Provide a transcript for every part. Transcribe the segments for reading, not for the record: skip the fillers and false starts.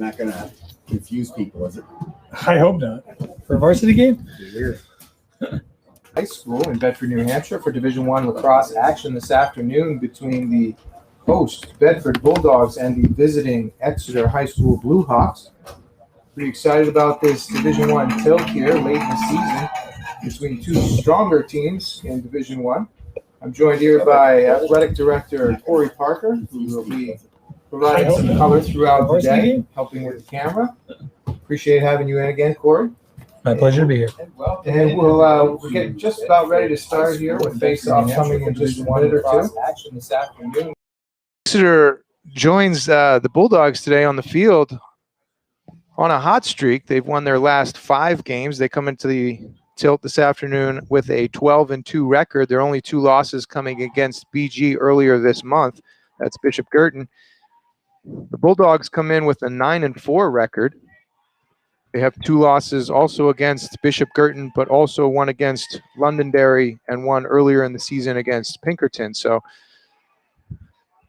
not going to confuse people, is it? I hope not. For a varsity game? High school in Bedford, New Hampshire for Division I lacrosse action this afternoon between the host Bedford Bulldogs and the visiting Exeter High School Blue Hawks. Pretty excited about this Division I tilt here late in the season between two stronger teams in Division I. I'm joined here by Athletic Director Corey Parker, who will be providing some color throughout the day, helping with the camera. Appreciate having you in again, Corey. My pleasure to be here. And we'll get just about ready to start here with face-off coming in just a minute or two. Action this afternoon. Exeter joins the Bulldogs today on the field on a hot streak. They've won their last 5 games. They come into the tilt this afternoon with a 12-2 record. Their only 2 losses coming against BG earlier this month. That's Bishop Girton. The Bulldogs come in with a 9-4 record. They have 2 losses also against Bishop Girton, but also one against Londonderry and one earlier in the season against Pinkerton. So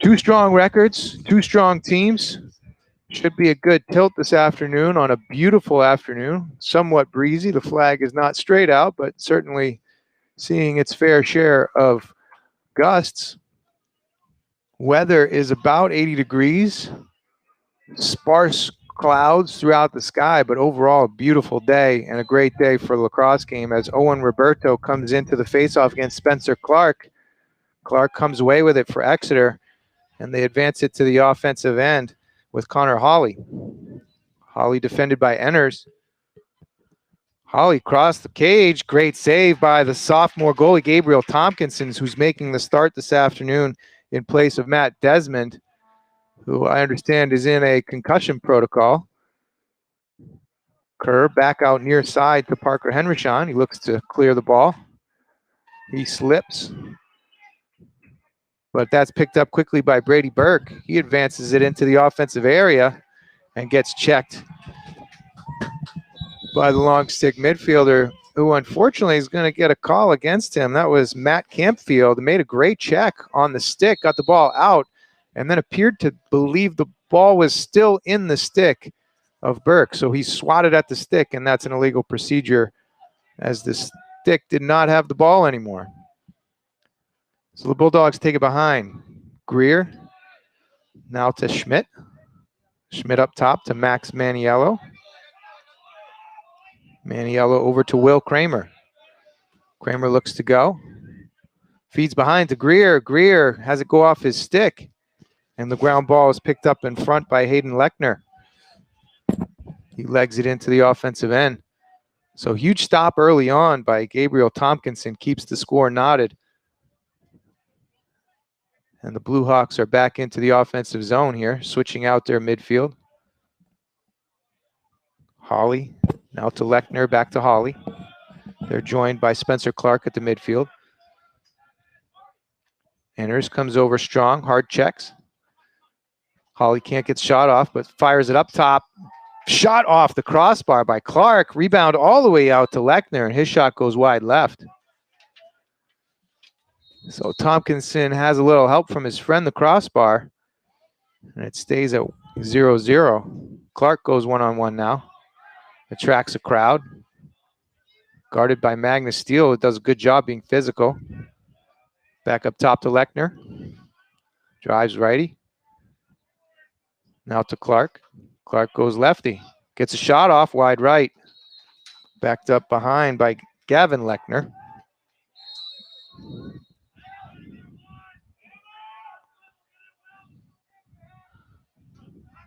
2 strong records, 2 strong teams. Should be a good tilt this afternoon on a beautiful afternoon. Somewhat breezy. The flag is not straight out, but certainly seeing its fair share of gusts. Weather is about 80 degrees. Sparse clouds throughout the sky, but overall a beautiful day and a great day for the lacrosse game as Owen Roberto comes into the faceoff against Spencer Clark. Clark comes away with it for Exeter, and they advance it to the offensive end with Connor Hawley. Hawley defended by Enners. Hawley crossed the cage. Great save by the sophomore goalie Gabriel Tompkinson, who's making the start this afternoon in place of Matt Desmond, who I understand is in a concussion protocol. Kerr back out near side to Parker Henrichon. He looks to clear the ball. He slips, but that's picked up quickly by Brady Burke. He advances it into the offensive area and gets checked by the long stick midfielder, who unfortunately is going to get a call against him. That was Matt Campfield. Made a great check on the stick, got the ball out, and then appeared to believe the ball was still in the stick of Burke. So he swatted at the stick, and that's an illegal procedure as the stick did not have the ball anymore. So the Bulldogs take it behind. Greer, now to Schmidt. Schmidt up top to Max Maniello. Maniello over to Will Kramer. Kramer looks to go. Feeds behind to Greer. Greer has it go off his stick. And the ground ball is picked up in front by Hayden Lechner. He legs it into the offensive end. So huge stop early on by Gabriel Tompkinson keeps the score knotted. And the Blue Hawks are back into the offensive zone here, switching out their midfield. Hawley, now to Lechner, back to Hawley. They're joined by Spencer Clark at the midfield. Enners comes over strong, hard checks. Hawley can't get shot off, but fires it up top. Shot off the crossbar by Clark. Rebound all the way out to Lechner, and his shot goes wide left. So Tompkinson has a little help from his friend, the crossbar, and it stays at 0-0. Clark goes one-on-one now. Attracts a crowd. Guarded by Magnus Steele. It does a good job being physical. Back up top to Lechner. Drives righty. Now to Clark. Clark goes lefty. Gets a shot off wide right. Backed up behind by Gavin Lechner.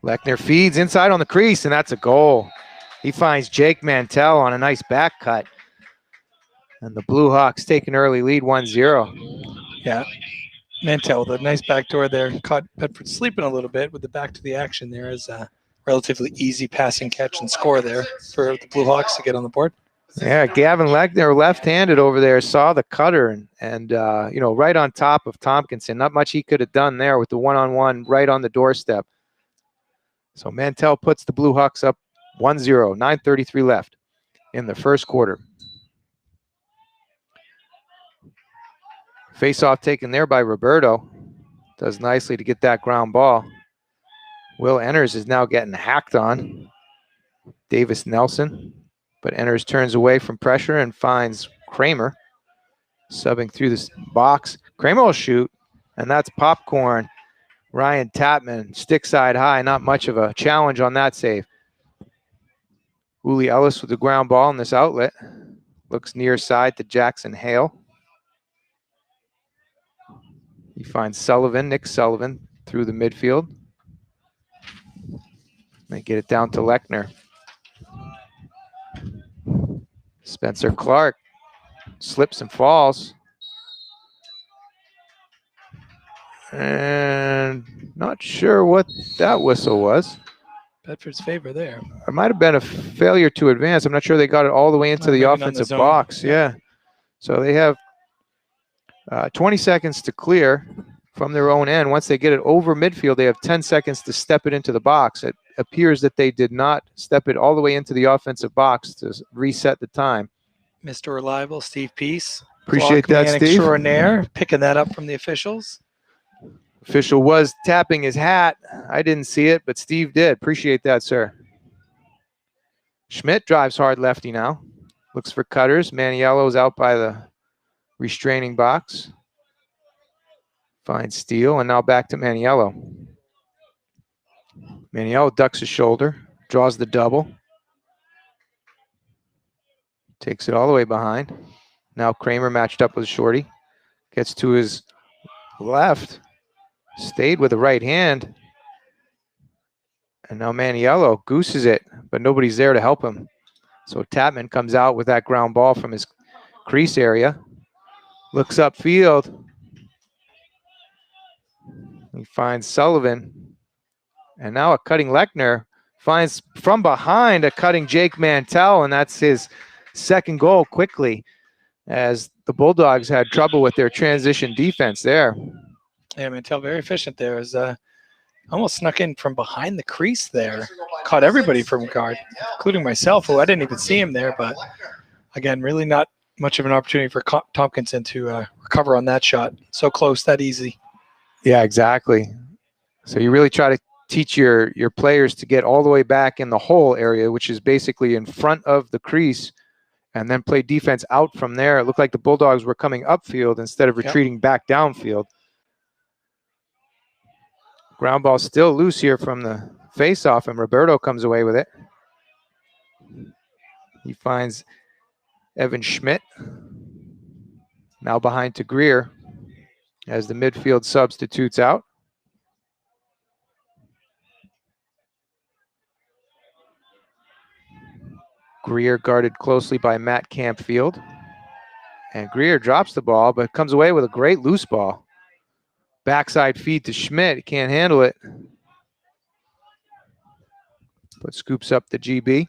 Lechner feeds inside on the crease, and that's a goal. He finds Jake Mantell on a nice back cut. And the Blue Hawks take an early lead, 1-0. Yeah. Mantell with a nice backdoor there. Caught Bedford sleeping a little bit with the back to the action there as a relatively easy passing catch and score there for the Blue Hawks to get on the board. Yeah, Gavin Lechner, left-handed over there, saw the cutter and you know, right on top of Tompkinson. Not much he could have done there with the one-on-one right on the doorstep. So Mantell puts the Blue Hawks up 1-0, 9:33 left in the first quarter. Face-off taken there by Roberto. Does nicely to get that ground ball. Will Enners is now getting hacked on. Davis Nelson, but Enners turns away from pressure and finds Kramer subbing through this box. Kramer will shoot, and that's popcorn. Ryan Tapman, stick side high, not much of a challenge on that save. Uli Ellis with the ground ball in this outlet. Looks near side to Jackson Hale. He finds Sullivan, Nick Sullivan, through the midfield. They get it down to Lechner. Spencer Clark slips and falls. And not sure what that whistle was. Bedford's favor there. It might have been a failure to advance. I'm not sure they got it all the way into the offensive box. Yeah. So they have 20 seconds to clear from their own end. Once they get it over midfield, they have 10 seconds to step it into the box. It appears that they did not step it all the way into the offensive box to reset the time. Mr. Reliable, Steve Peace. Appreciate that, Steve. Extraordinaire, picking that up from the officials. Official was tapping his hat. I didn't see it, but Steve did. Appreciate that, sir. Schmidt drives hard lefty now. Looks for cutters. Maniello's out by the restraining box. Finds Steele, and now back to Maniello. Maniello ducks his shoulder, draws the double. Takes it all the way behind. Now Kramer matched up with Shorty. Gets to his left. Stayed with the right hand. And now Maniello gooses it, but nobody's there to help him. So Tapman comes out with that ground ball from his crease area. Looks upfield. He finds Sullivan. And now a cutting Lechner finds from behind a cutting Jake Mantell, and that's his second goal quickly, as the Bulldogs had trouble with their transition defense there. Yeah, Mantell very efficient there. Is almost snuck in from behind the crease there. Caught everybody from guard, including myself, who I didn't even see him there. But again, really not much of an opportunity for Tompkinson to recover on that shot. So close, that easy. Yeah, exactly. So you really try to teach your players to get all the way back in the hole area, which is basically in front of the crease, and then play defense out from there. It looked like the Bulldogs were coming upfield instead of retreating back downfield. Ground ball still loose here from the face-off, and Roberto comes away with it. He finds Evan Schmidt. Now behind to Greer as the midfield substitutes out. Greer guarded closely by Matt Campfield. And Greer drops the ball, but comes away with a great loose ball. Backside feed to Schmidt. He can't handle it. But scoops up the GB.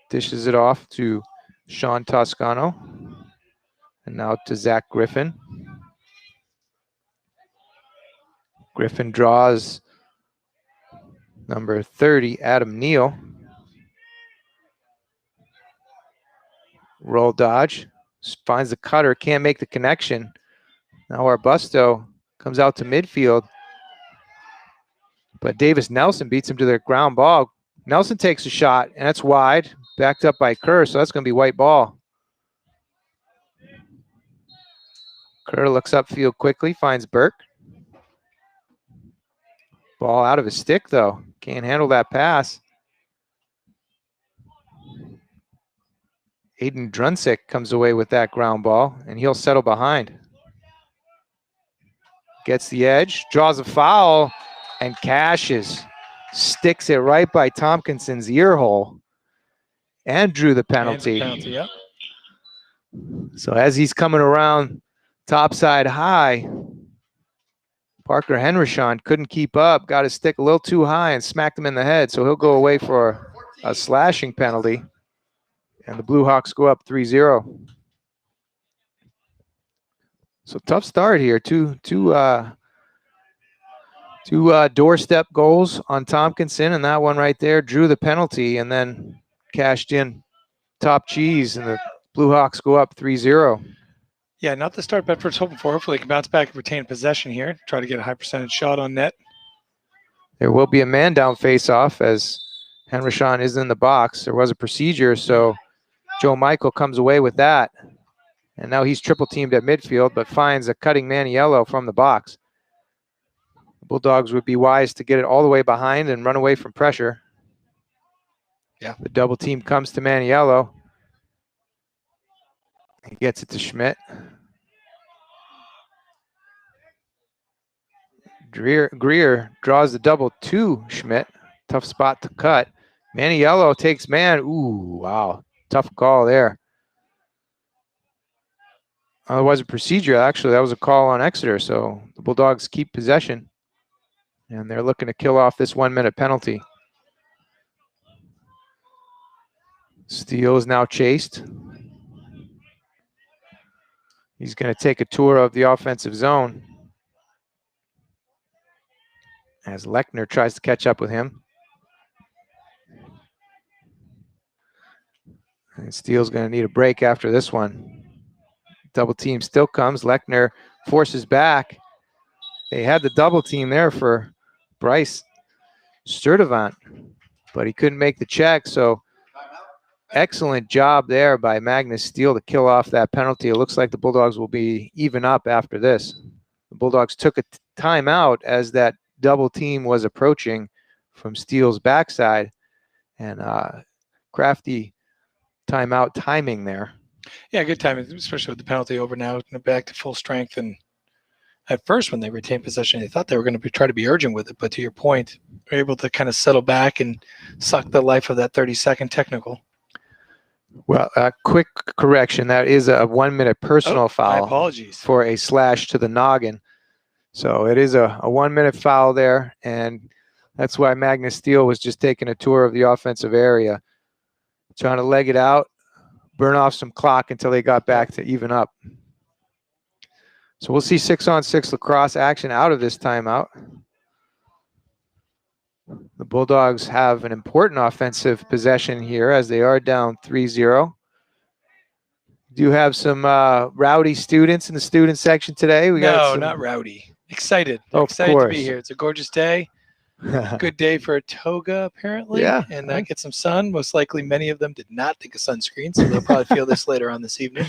Dishes it off to Sean Toscano. And now to Zach Griffin. Griffin draws number 30, Adam Neal. Roll dodge. Finds the cutter. Can't make the connection. Now Arbusto comes out to midfield. But Davis Nelson beats him to the ground ball. Nelson takes a shot, and that's wide. Backed up by Kerr, so that's going to be white ball. Kerr looks upfield quickly, finds Burke. Ball out of his stick, though. Can't handle that pass. Aiden Drunsick comes away with that ground ball, and he'll settle behind. Gets the edge, draws a foul, and cashes. Sticks it right by Tompkinson's ear hole and drew the penalty. Yep. So as he's coming around topside high, Parker Henrichon couldn't keep up, got his stick a little too high and smacked him in the head. So he'll go away for a slashing penalty. And the Blue Hawks go up 3-0. So tough start here. Two doorstep goals on Tompkinson, and that one right there drew the penalty and then cashed in top cheese, and the Blue Hawks go up 3-0. Yeah, not the start Bedford's hoping for. Hopefully they can bounce back and retain possession here. Try to get a high percentage shot on net. There will be a man down face-off as Henrishon is in the box. There was a procedure, so Joe Michael comes away with that. And now he's triple teamed at midfield, but finds a cutting Maniello from the box. The Bulldogs would be wise to get it all the way behind and run away from pressure. Yeah. The double team comes to Maniello. He gets it to Schmidt. Greer draws the double to Schmidt. Tough spot to cut. Maniello takes man. Ooh, wow. Tough call there. Otherwise, a procedure. Actually, that was a call on Exeter. So the Bulldogs keep possession. And they're looking to kill off this 1 minute penalty. Steele is now chased. He's going to take a tour of the offensive zone as Lechner tries to catch up with him. And Steele's going to need a break after this one. Double team still comes. Lechner forces back. They had the double team there for Bryce Sturdivant, but he couldn't make the check. So excellent job there by Magnus Steele to kill off that penalty. It looks like the Bulldogs will be even up after this. The Bulldogs took a timeout as that double team was approaching from Steele's backside, and crafty timeout timing there. Yeah, good timing, especially with the penalty over now, back to full strength. And at first, when they retained possession, they thought they were going to try to be urgent with it. But to your point, they're able to kind of settle back and suck the life of that 30-second technical. Well, a quick correction. That is a 1 minute personal foul. My apologies. For a slash to the noggin. So it is a 1 minute foul there. And that's why Magnus Steele was just taking a tour of the offensive area, trying to leg it out, burn off some clock until they got back to even up. So we'll see 6-on-6 lacrosse action out of this timeout. The Bulldogs have an important offensive possession here as they are down 3-0. Do have some rowdy students in the student section today. Not rowdy. Excited. Of Excited course. to be here. It's a gorgeous day. Good day for a toga, apparently. Yeah. And get some sun. Most likely many of them did not think of sunscreen, so they'll probably feel this later on this evening.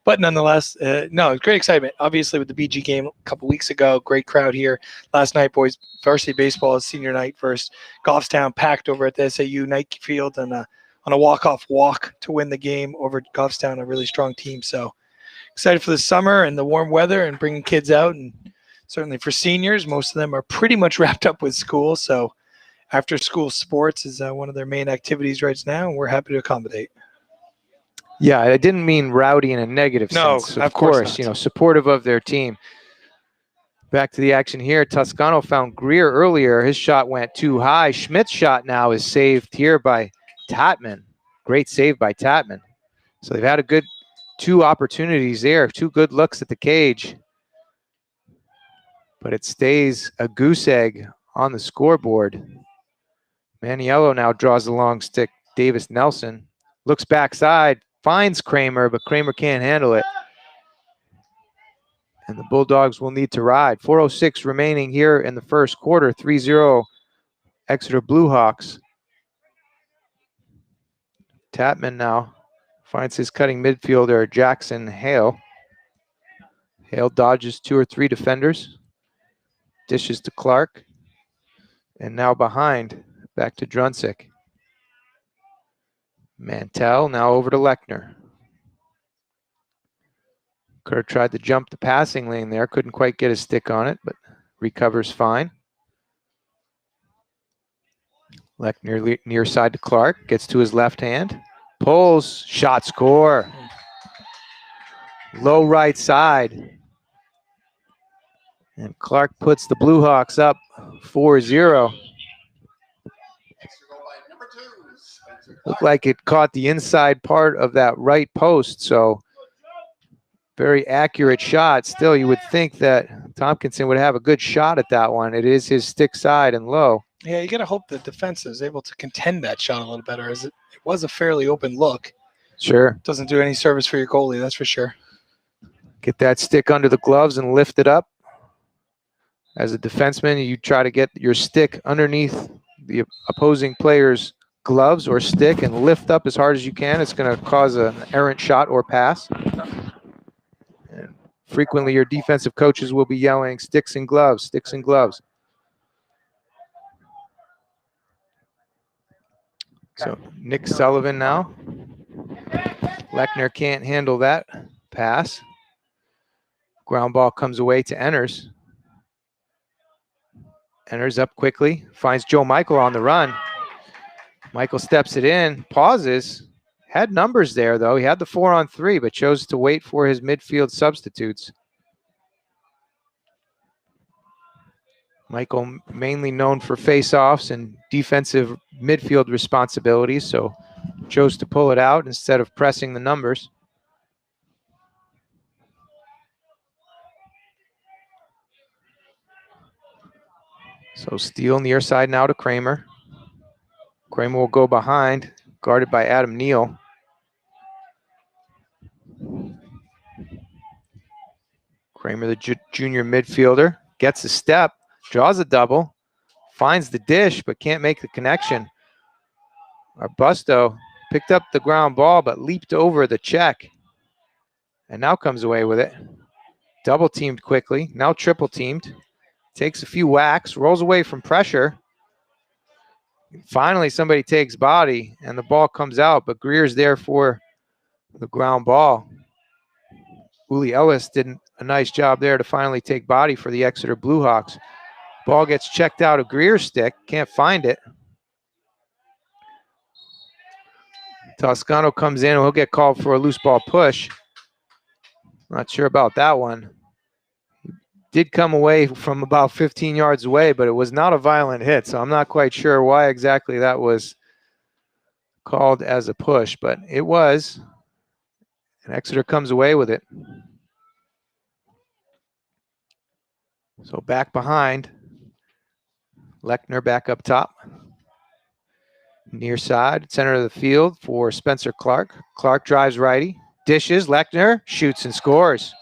But nonetheless, great excitement. Obviously, with the BG game a couple weeks ago, great crowd here. Last night, boys, varsity baseball is senior night versus Goffstown, packed over at the SAU Nike Field and on a walk-off walk to win the game over at Goffstown, a really strong team. So excited for the summer and the warm weather and bringing kids out. And certainly for seniors, most of them are pretty much wrapped up with school. So after-school sports is one of their main activities right now, and we're happy to accommodate. Yeah, I didn't mean rowdy in a negative sense. Of course, supportive of their team. Back to the action here. Toscano found Greer earlier. His shot went too high. Schmidt's shot now is saved here by Tatman. Great save by Tatman. So they've had a good 2 opportunities there, 2 good looks at the cage. But it stays a goose egg on the scoreboard. Maniello now draws the long stick. Davis Nelson looks backside. Finds Kramer, but Kramer can't handle it. And the Bulldogs will need to ride. 4:06 remaining here in the first quarter. 3-0 Exeter Bluehawks. Tatman now finds his cutting midfielder, Jackson Hale. Hale dodges 2 or 3 defenders. Dishes to Clark. And now behind, back to Druncic. Mantell now over to Lechner. Kerr tried to jump the passing lane there. Couldn't quite get a stick on it, but recovers fine. Lechner near side to Clark. Gets to his left hand. Pulls. Shot score. Low right side. And Clark puts the Bluehawks up 4-0. Looked like it caught the inside part of that right post, so very accurate shot. Still, you would think that Tompkinson would have a good shot at that one. It is his stick side and low. Yeah, you got to hope the defense is able to contend that shot a little better, as it was a fairly open look. Sure. Doesn't do any service for your goalie, that's for sure. Get that stick under the gloves and lift it up. As a defenseman, you try to get your stick underneath the opposing player's gloves or stick and lift up as hard as you can. It's going to cause an errant shot or pass. And frequently, your defensive coaches will be yelling, sticks and gloves, sticks and gloves. So Nick Sullivan now. Lechner can't handle that pass. Ground ball comes away to Enners. Enners up quickly, finds Joe Michael on the run. Michael steps it in, pauses. Had numbers there, though. He had the 4-on-3, but chose to wait for his midfield substitutes. Michael mainly known for face-offs and defensive midfield responsibilities, so chose to pull it out instead of pressing the numbers. So Steele near side now to Kramer. Kramer will go behind, guarded by Adam Neal. Kramer, the junior midfielder, gets a step, draws a double, finds the dish, but can't make the connection. Arbusto picked up the ground ball, but leaped over the check, and now comes away with it. Double teamed quickly, now triple teamed. Takes a few whacks, rolls away from pressure. Finally, somebody takes body, and the ball comes out, but Greer's there for the ground ball. Uli Ellis did a nice job there to finally take body for the Exeter Bluehawks. Ball gets checked out of Greer's stick, can't find it. Toscano comes in, and he'll get called for a loose ball push. Not sure about that one. Did come away from about 15 yards away, but it was not a violent hit, so I'm not quite sure why exactly that was called as a push, but it was, and Exeter comes away with it. So back behind, Lechner back up top. Near side, center of the field for Spencer Clark. Clark drives righty, dishes, Lechner shoots and scores.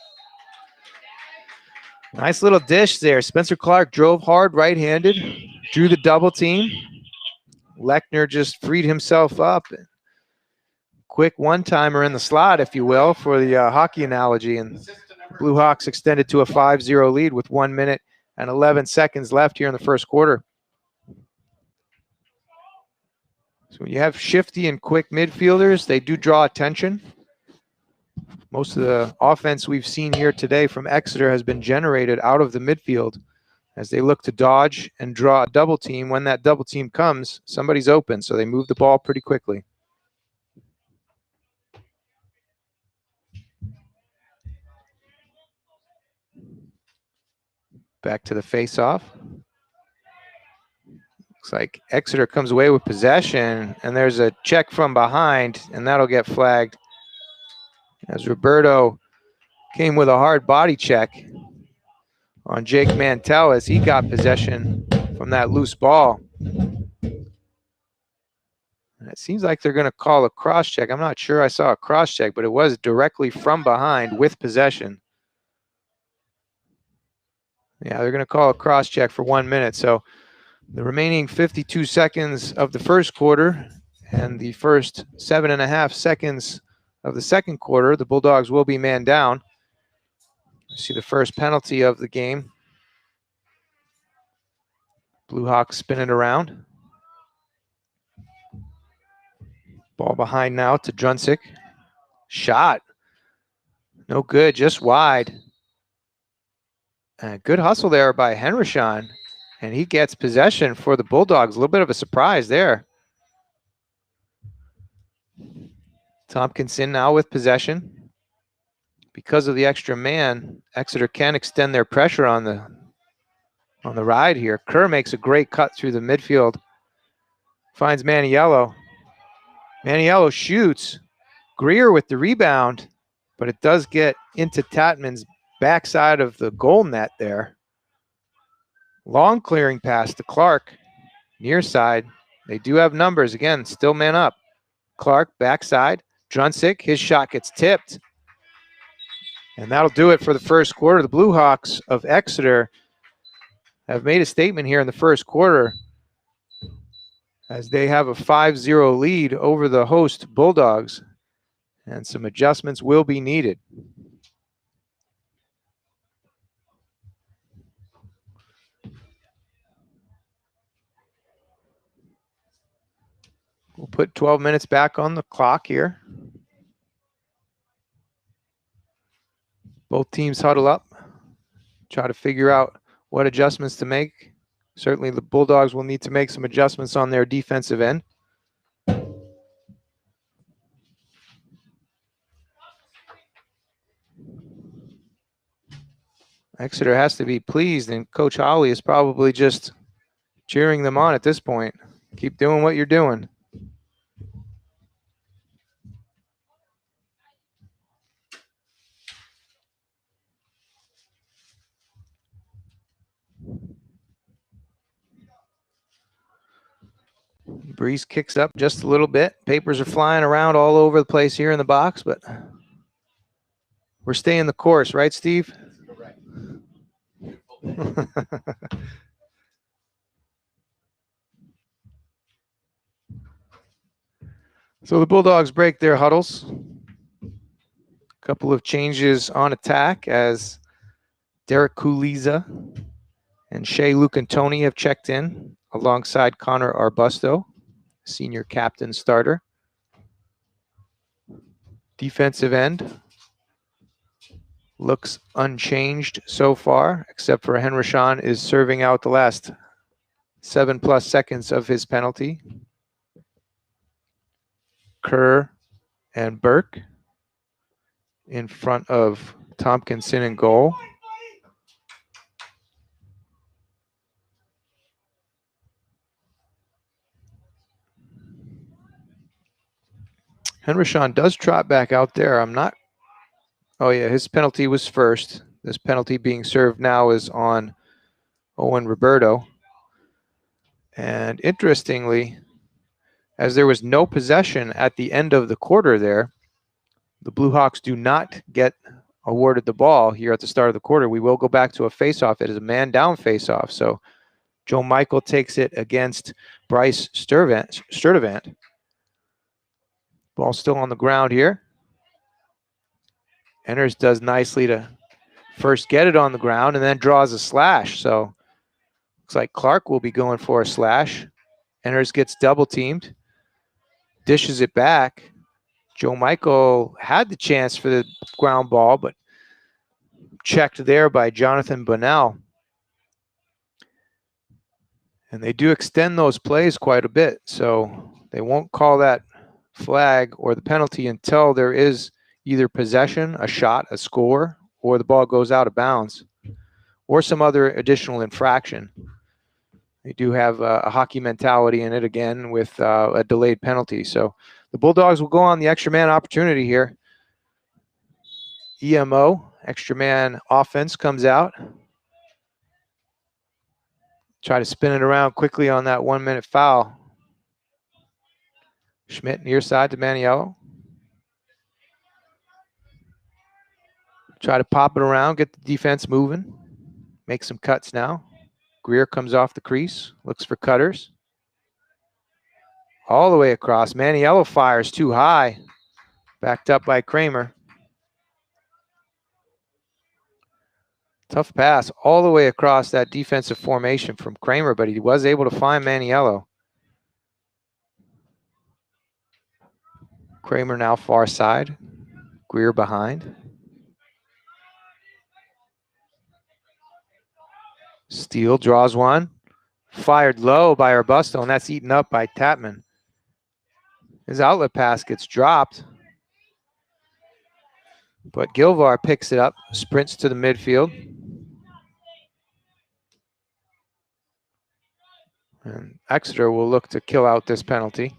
Nice little dish there. Spencer Clark drove hard right-handed, drew the double team. Lechner just freed himself up. Quick one-timer in the slot, if you will, for the hockey analogy. And Blue Hawks extended to a 5-0 lead with 1 minute and 11 seconds left here in the first quarter. So when you have shifty and quick midfielders, they do draw attention. Most of the offense we've seen here today from Exeter has been generated out of the midfield as they look to dodge and draw a double team. When that double team comes, somebody's open, so they move the ball pretty quickly. Back to the face-off. Looks like Exeter comes away with possession, and there's a check from behind, and that'll get flagged. As Roberto came with a hard body check on Jake Mantell as he got possession from that loose ball. And it seems like they're going to call a cross check. I'm not sure I saw a cross check, but it was directly from behind with possession. Yeah, they're going to call a cross check for 1 minute. So the remaining 52 seconds of the first quarter and the first 7.5 seconds of the second quarter, the Bulldogs will be man down. See the first penalty of the game. Blue Hawks spin it around. Ball behind now to Druncic. Shot. No good, just wide. Good hustle there by Henryshawn. And he gets possession for the Bulldogs. A little bit of a surprise there. Tompkinson now with possession. Because of the extra man, Exeter can extend their pressure on the ride here. Kerr makes a great cut through the midfield. Finds Maniello. Maniello shoots. Greer with the rebound, but it does get into Tatman's backside of the goal net there. Long clearing pass to Clark. Near side. They do have numbers. Again, still man up. Clark backside. Druncic, his shot gets tipped. And that'll do it for the first quarter. The Blue Hawks of Exeter have made a statement here in the first quarter as they have a 5-0 lead over the host Bulldogs, and some adjustments will be needed. We'll put 12 minutes back on the clock here. Both teams huddle up, try to figure out what adjustments to make. Certainly the Bulldogs will need to make some adjustments on their defensive end. Exeter has to be pleased, and Coach Hawley is probably just cheering them on at this point. Keep doing what you're doing. Breeze kicks up just a little bit. Papers are flying around all over the place here in the box, but we're staying the course, right, Steve? Correct. So the Bulldogs break their huddles. A couple of changes on attack as Derek Kuliza and Shea Lucantoni have checked in alongside Connor Arbusto, senior captain starter. Defensive end looks unchanged so far, except for Henryshawn is serving out the last 7+ seconds of his penalty. Kerr and Burke in front of Tompkinson in goal. Henryshawn does trot back out there. Oh yeah, his penalty was first. This penalty being served now is on Owen Roberto. And interestingly, as there was no possession at the end of the quarter there, the Blue Hawks do not get awarded the ball here at the start of the quarter. We will go back to a face-off. It is a man-down face-off. So Joe Michael takes it against Bryce Sturdivant. Ball still on the ground here. Enders does nicely to first get it on the ground and then draws a slash. So looks like Clark will be going for a slash. Enders gets double teamed, dishes it back. Joe Michael had the chance for the ground ball, but checked there by Jonathan Bunnell. And they do extend those plays quite a bit, so they won't call that flag or the penalty until there is either possession, a shot, a score, or the ball goes out of bounds, or some other additional infraction. They do have a hockey mentality in it again with a delayed penalty. So the Bulldogs will go on the extra man opportunity here. EMO, extra man offense, comes out. Try to spin it around quickly on that 1-minute foul. Schmidt near side to Maniello. Try to pop it around, get the defense moving. Make some cuts now. Greer comes off the crease, looks for cutters. All the way across. Maniello fires too high. Backed up by Kramer. Tough pass all the way across that defensive formation from Kramer, but he was able to find Maniello. Kramer now far side. Greer behind. Steele draws one. Fired low by Arbusto, and that's eaten up by Tapman. His outlet pass gets dropped. But Gilvar picks it up, sprints to the midfield. And Exeter will look to kill out this penalty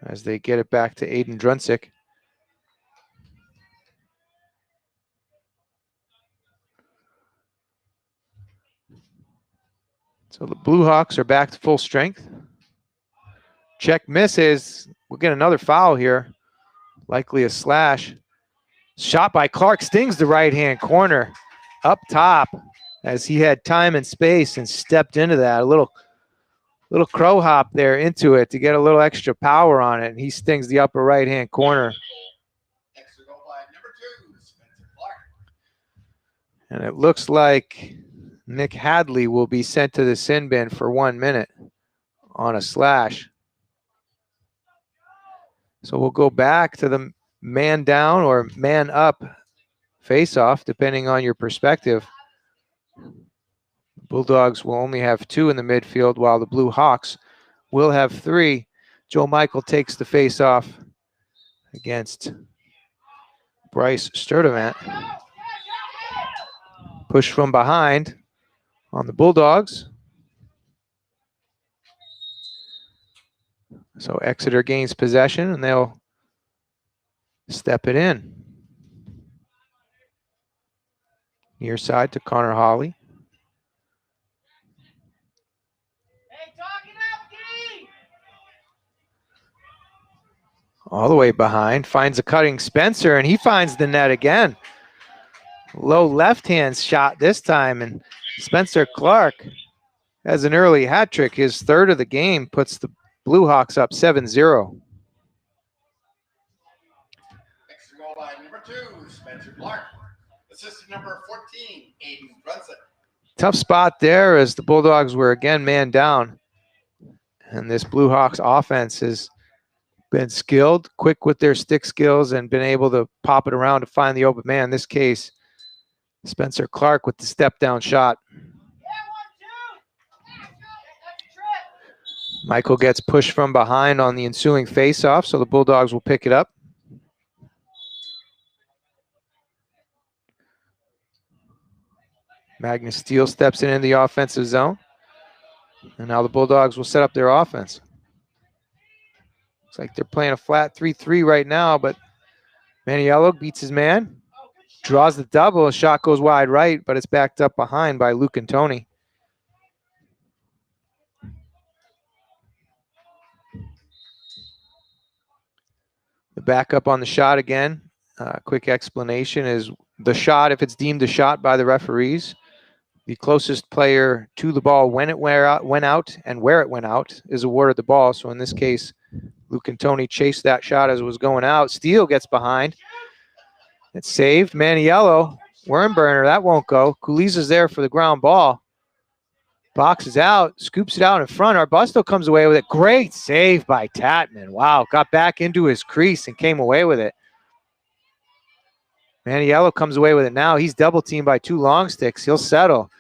as they get it back to Aiden Drunsick. So the Blue Hawks are back to full strength. Check misses. We'll get another foul here. Likely a slash. Shot by Clark stings the right-hand corner. Up top as he had time and space and stepped into that. A little crow hop there into it to get a little extra power on it. And he stings the upper right-hand corner. And it looks like Nick Hadley will be sent to the sin bin for 1 minute on a slash. So we'll go back to the man down or man up face-off, depending on your perspective. Bulldogs will only have 2 in the midfield, while the Blue Hawks will have 3. Joe Michael takes the face-off against Bryce Sturdivant. Push from behind on the Bulldogs. So Exeter gains possession, and they'll step it in. Near side to Connor Hawley. All the way behind, finds a cutting Spencer, and he finds the net again. Low left-hand shot this time, and Spencer Clark has an early hat trick. His 3rd of the game puts the Blue Hawks up 7-0. Extra goal line number 2, Spencer Clark. Assistant number 14, Aiden Brunson. Tough spot there as the Bulldogs were again man down. And this Blue Hawks offense has been skilled, quick with their stick skills, and been able to pop it around to find the open man. In this case, Spencer Clark with the step down shot. Michael gets pushed from behind on the ensuing faceoff, so the Bulldogs will pick it up. Magnus Steele steps in the offensive zone. And now the Bulldogs will set up their offense. Looks like they're playing a flat 3-3 right now, but Maniello beats his man. Draws the double. A shot goes wide right, but it's backed up behind by Luke and Tony. The backup on the shot again. Quick explanation is the shot, if it's deemed a shot by the referees, the closest player to the ball when it went out and where it went out is awarded the ball. So in this case, Luke and Tony chased that shot as it was going out. Steele gets behind. It's saved. Maniello, Wormburner, that won't go. Kuliza's there for the ground ball. Boxes out, scoops it out in front. Arbusto comes away with it. Great save by Tatman. Wow, got back into his crease and came away with it. Maniello comes away with it now. He's double teamed by 2 long sticks. He'll settle.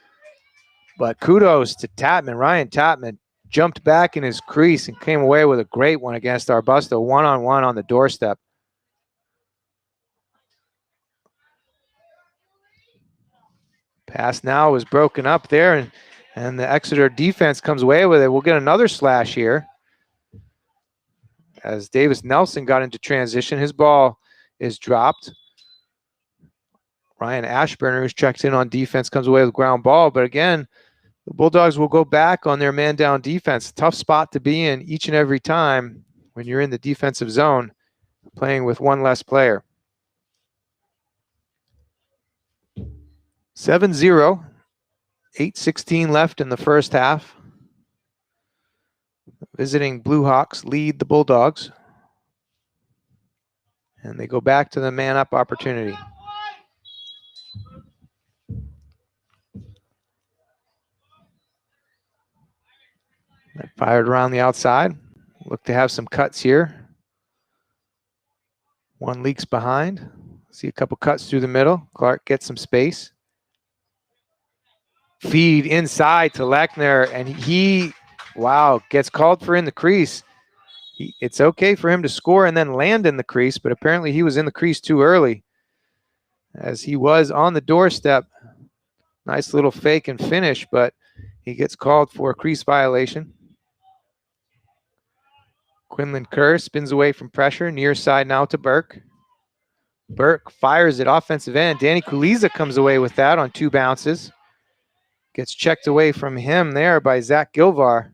But kudos to Tatman. Ryan Tatman jumped back in his crease and came away with a great one against Arbusto. 1-on-1 on the doorstep. Pass now was broken up there, and the Exeter defense comes away with it. We'll get another slash here. As Davis Nelson got into transition, his ball is dropped. Ryan Ashburner, who's checked in on defense, comes away with ground ball. But again, the Bulldogs will go back on their man-down defense. Tough spot to be in each and every time when you're in the defensive zone, playing with 1 less player. 7-0, 8:16 left in the first half. Visiting Blue Hawks lead the Bulldogs. And they go back to the man-up opportunity. That fired around the outside. Look to have some cuts here. 1 leaks behind. See a couple cuts through the middle. Clark gets some space. Feed inside to Lechner, and he, wow, gets called for in the crease. It's okay for him to score and then land in the crease, but apparently he was in the crease too early as he was on the doorstep. Nice little fake and finish, but he gets called for a crease violation. Quinlan Kerr spins away from pressure, near side now to Burke. Burke fires it offensive end. Danny Kuliza comes away with that on 2 bounces. Gets checked away from him there by Zach Gilvar.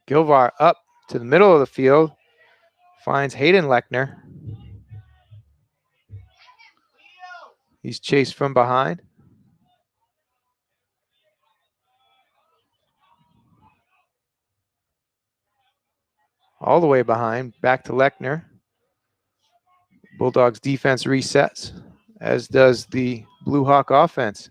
Gilvar up to the middle of the field. Finds Hayden Lechner. He's chased from behind. All the way behind, back to Lechner. Bulldogs defense resets, as does the Blue Hawk offense.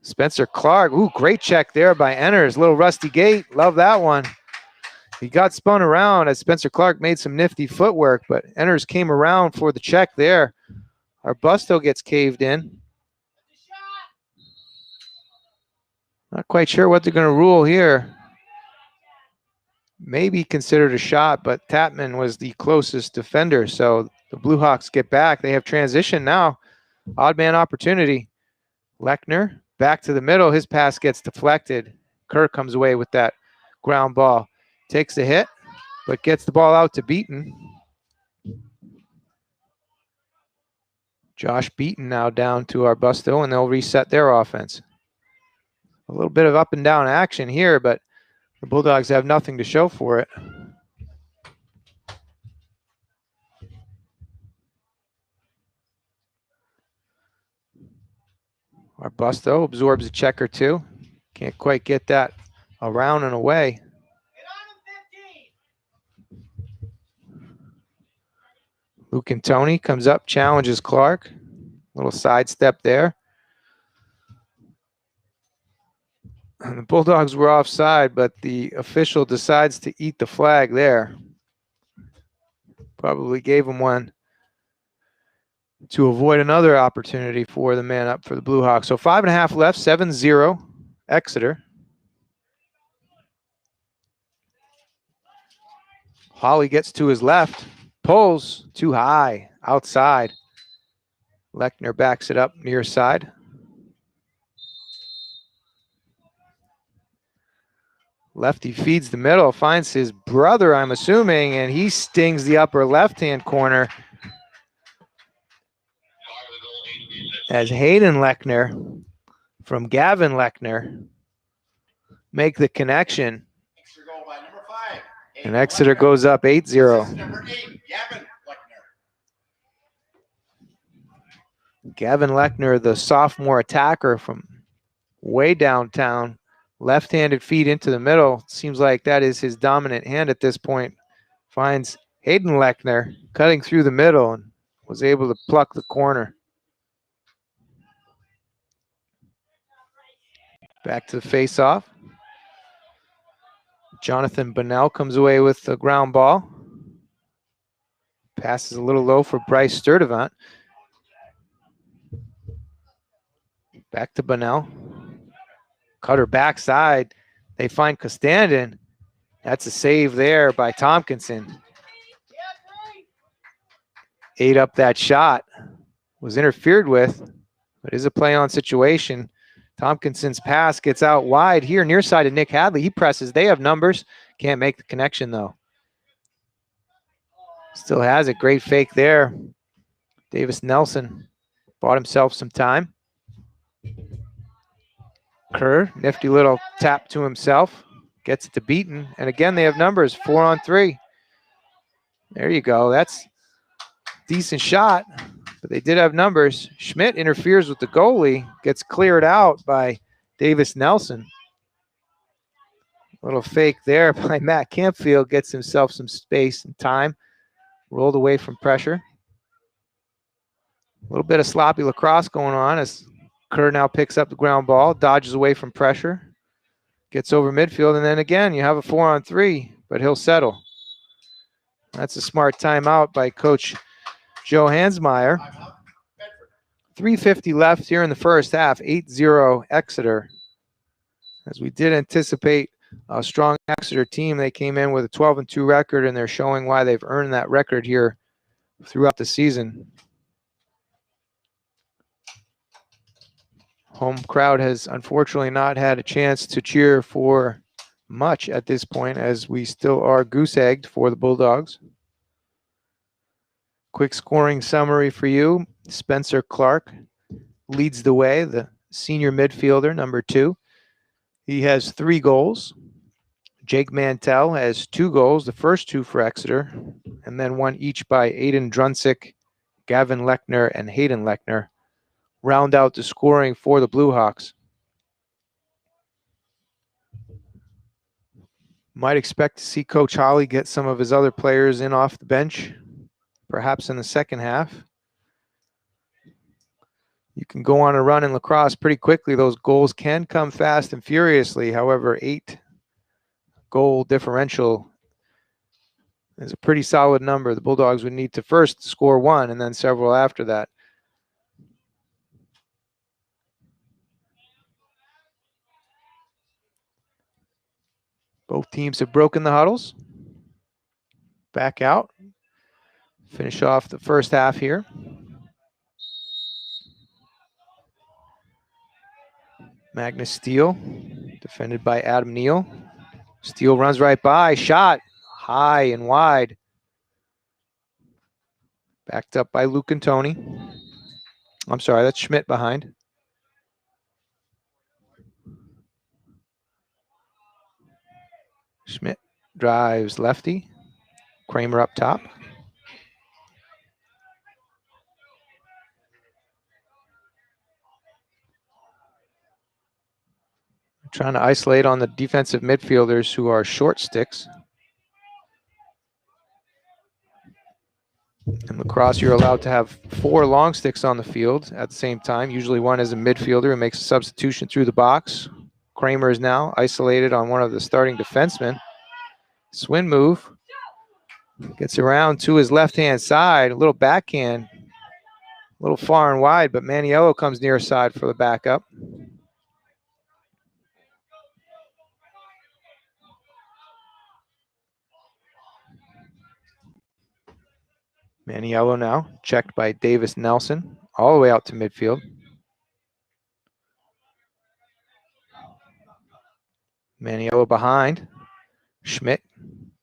Spencer Clark, ooh, great check there by Enners. Little rusty gate, love that one. He got spun around as Spencer Clark made some nifty footwork, but Enners came around for the check there. Arbusto gets caved in. Not quite sure what they're going to rule here. Maybe considered a shot, but Tapman was the closest defender, so the Blue Hawks get back. They have transition now. Odd man opportunity. Lechner back to the middle. His pass gets deflected. Kerr comes away with that ground ball. Takes the hit, but gets the ball out to Beaton. Josh Beaton now down to Arbusto, and they'll reset their offense. A little bit of up and down action here, but the Bulldogs have nothing to show for it. Arbusto absorbs a check or two. Can't quite get that around and away. Luke and Tony comes up, challenges Clark. Little sidestep there. And the Bulldogs were offside, but the official decides to eat the flag there. Probably gave him one to avoid another opportunity for the man up for the Blue Hawks. So 5.5 left, 7-0 Exeter. Hawley gets to his left, pulls too high, outside. Lechner backs it up near side. Lefty feeds the middle, finds his brother, I'm assuming, and he stings the upper left-hand corner. As Hayden Lechner from Gavin Lechner make the connection. And Exeter goes up 8-0. Gavin Lechner, the sophomore attacker from way downtown. Left-handed feed into the middle. Seems like that is his dominant hand at this point. Finds Hayden Lechner cutting through the middle and was able to pluck the corner. Back to the face-off. Jonathan Bunnell comes away with the ground ball. Passes a little low for Bryce Sturdivant. Back to Bunnell. Cutter backside. They find Costandon. That's a save there by Tompkinson. Ate up that shot. Was interfered with, but is a play-on situation. Tompkinson's pass gets out wide here near side of Nick Hadley. He presses. They have numbers. Can't make the connection, though. Still has it. Great fake there. Davis Nelson bought himself some time. Kerr, nifty little tap to himself. Gets it to Beaton. And again, they have numbers. 4-on-3. There you go. That's a decent shot. But they did have numbers. Schmidt interferes with the goalie. Gets cleared out by Davis Nelson. Little fake there by Matt Campfield. Gets himself some space and time. Rolled away from pressure. A little bit of sloppy lacrosse going on as Kerr now picks up the ground ball, dodges away from pressure, gets over midfield, and then again, you have a 4-on-3, but he'll settle. That's a smart timeout by Coach Joe Hansmeyer. 3:50 left here in the first half, 8-0 Exeter. As we did anticipate a strong Exeter team, they came in with a 12-2 record, and they're showing why they've earned that record here throughout the season. Home crowd has unfortunately not had a chance to cheer for much at this point, as we still are goose-egged for the Bulldogs. Quick scoring summary for you. Spencer Clark leads the way, the senior midfielder, number 2. He has 3 goals. Jake Mantell has 2 goals, the first 2 for Exeter, and then 1 each by Aiden Drunsick Gavin Lechner and Hayden Lechner round out the scoring for the Blue Hawks. Might expect to see Coach Holly get some of his other players in off the bench, perhaps in the second half. You can go on a run in lacrosse pretty quickly. Those goals can come fast and furiously. However, 8-goal differential is a pretty solid number. The Bulldogs would need to first score one and then several after that. Both teams have broken the huddles. Back out. Finish off the first half here. Magnus Steele, defended by Adam Neal. Steele runs right by, shot high and wide. Backed up by Luke and Tony. I'm sorry, that's Schmidt behind. Schmidt drives lefty. Kramer up top. Trying to isolate on the defensive midfielders who are short sticks. In lacrosse, you're allowed to have 4 long sticks on the field at the same time. Usually one is a midfielder who makes a substitution through the box. Kramer is now isolated on one of the starting defensemen. Swing move. Gets around to his left-hand side. A little backhand. A little far and wide, but Maniello comes near side for the backup. Maniello now, checked by Davis Nelson, all the way out to midfield. Maniello behind. Schmidt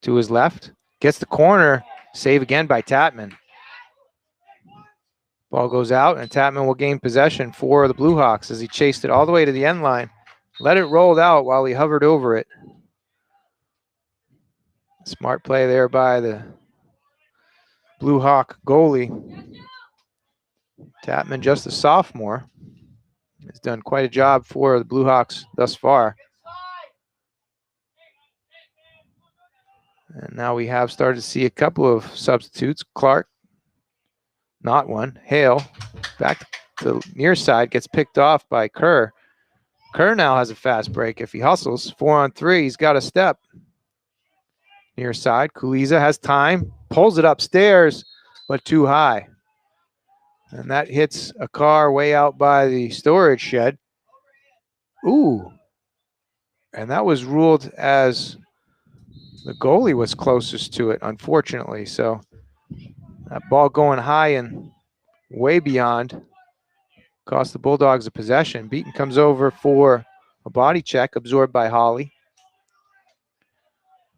to his left. Gets the corner. Save again by Tatman. Ball goes out, and Tatman will gain possession for the Blue Hawks as he chased it all the way to the end line. Let it roll out while he hovered over it. Smart play there by the Blue Hawk goalie. Tatman, just a sophomore, has done quite a job for the Blue Hawks thus far. And now we have started to see a couple of substitutes. Clark, not one. Hale, back to the near side, gets picked off by Kerr. Kerr now has a fast break. If he hustles, 4-on-3, he's got a step. Near side, Kuliza has time, pulls it upstairs, but too high. And that hits a car way out by the storage shed. Ooh. And that was ruled as the goalie was closest to it, unfortunately. So that ball going high and way beyond cost the Bulldogs a possession. Beaton comes over for a body check absorbed by Holly.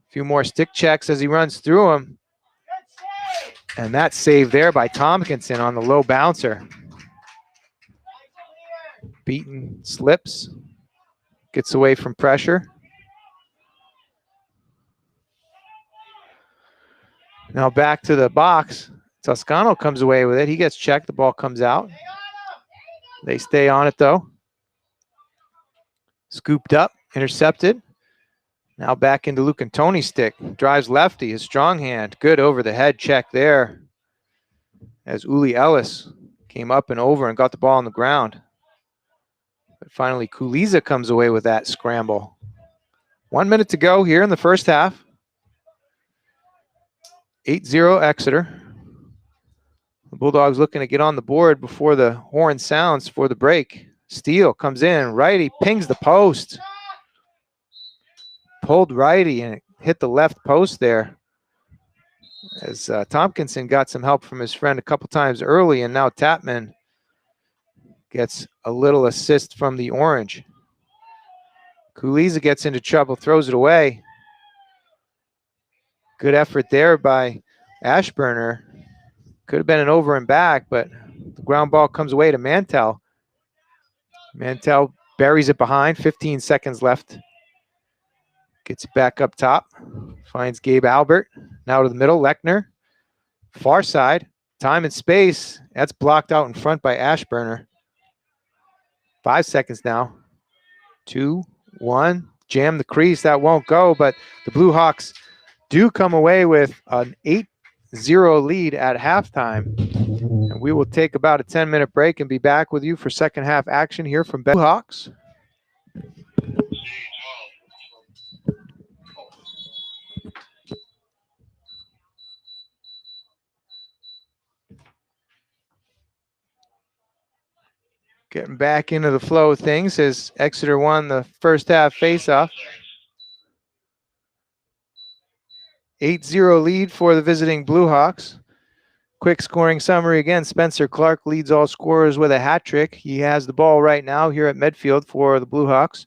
A few more stick checks as he runs through them. And that save there by Tompkinson on the low bouncer. Beaton slips, gets away from pressure. Now back to the box. Toscano comes away with it. He gets checked. The ball comes out. They stay on it, though. Scooped up, intercepted. Now back into Luke and Tony's stick. Drives lefty, his strong hand. Good over the head check there. As Uli Ellis came up and over and got the ball on the ground. But finally, Kuliza comes away with that scramble. 1 minute to go here in the first half. 8-0 Exeter. The Bulldogs looking to get on the board before the horn sounds for the break. Steele comes in. Righty pings the post. Pulled righty and it hit the left post there. As Tompkinson got some help from his friend a couple times early, and now Tatman gets a little assist from the orange. Kuliza gets into trouble, throws it away. Good effort there by Ashburner. Could have been an over and back, but the ground ball comes away to Mantell. Mantell buries it behind, 15 seconds left. Gets it back up top. Finds Gabe Albert. Now to the middle, Lechner. Far side. Time and space. That's blocked out in front by Ashburner. 5 seconds now. 2, 1. Jam the crease. That won't go, but the Blue Hawks do come away with an 8-0 lead at halftime. And we will take about a 10-minute break and be back with you for second half action here from Blue Hawks. Getting back into the flow of things as Exeter won the first half faceoff. 8-0 lead for the visiting Blue Hawks. Quick scoring summary again. Spencer Clark leads all scorers with a hat trick. He has the ball right now here at midfield for the Blue Hawks.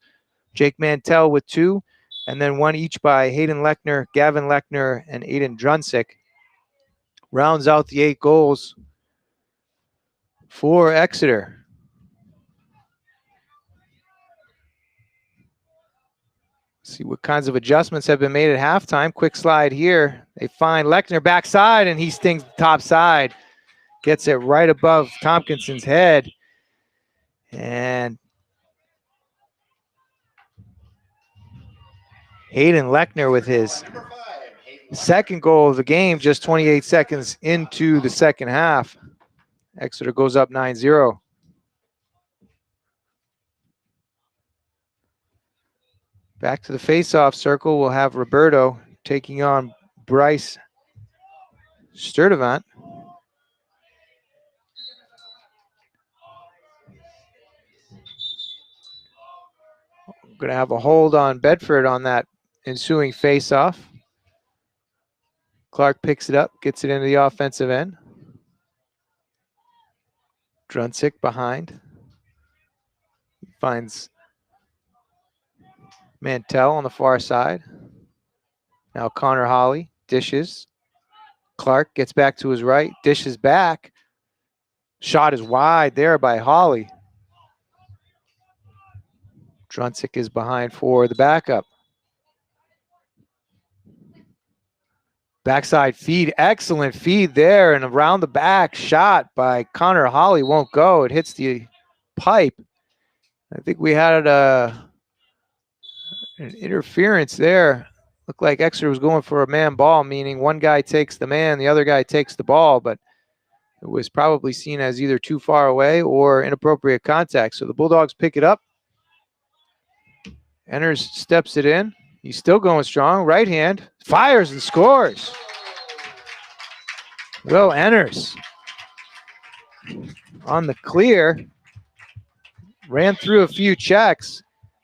Jake Mantell with 2, and then 1 each by Hayden Lechner, Gavin Lechner, and Aiden Drunsick. Rounds out the 8 goals for Exeter. See what kinds of adjustments have been made at halftime. Quick slide here. They find Lechner backside, and he stings the top side. Gets it right above Tompkinson's head. And Hayden Lechner with his second goal of the game, just 28 seconds into the second half. Exeter goes up 9-0. Back to the face-off circle, we'll have Roberto taking on Bryce Sturdivant. We're going to have a hold on Bedford on that ensuing face-off. Clark picks it up, gets it into the offensive end. Drunsick behind. Finds Mantell on the far side. Now Connor Holly dishes. Clark gets back to his right, dishes back. Shot is wide there by Holly. Drunsick is behind for the backup. Backside feed, excellent feed there, and around the back shot by Connor Holly won't go. It hits the pipe. I think we had an interference there. Looked like Exeter was going for a man ball, meaning one guy takes the man, the other guy takes the ball, but it was probably seen as either too far away or inappropriate contact. So the Bulldogs pick it up. Enters, steps it in. He's still going strong. Right hand, fires and scores. Will Enters on the clear. Ran through a few checks.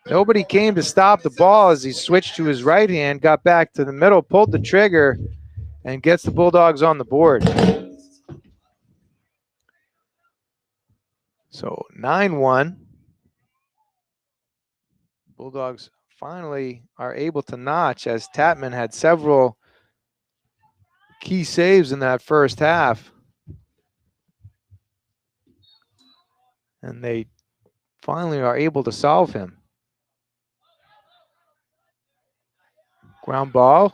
Nobody came to stop the ball as he switched to his right hand, got back to the middle, pulled the trigger, and gets the Bulldogs on the board. So 9-1. Bulldogs finally are able to notch as Tatman had several key saves in that first half. And they finally are able to solve him. Ground ball.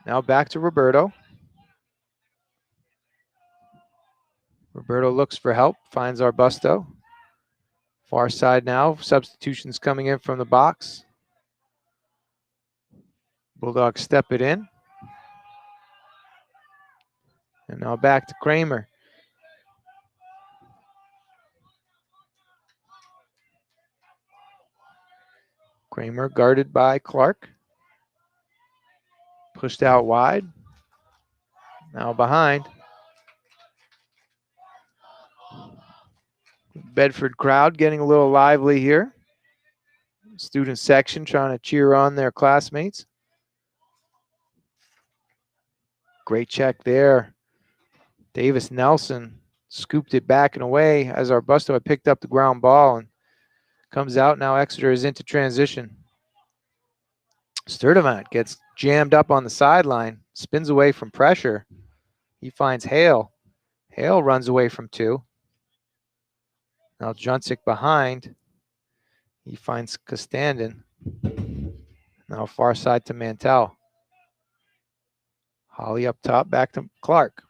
Now back to Roberto. Roberto looks for help, finds Arbusto. Far side now, substitutions coming in from the box. Bulldogs step it in. And now back to Kramer. Kramer guarded by Clark. Pushed out wide. Now behind. Bedford crowd getting a little lively here. Student section trying to cheer on their classmates. Great check there. Davis Nelson scooped it back and away as Arbusto had picked up the ground ball and comes out. Now Exeter is into transition. Sturdivant gets jammed up on the sideline, spins away from pressure. He finds Hale. Hale runs away from 2. Now Drunsick behind. He finds Costandon. Now far side to Mantell. Holly up top, back to Clark.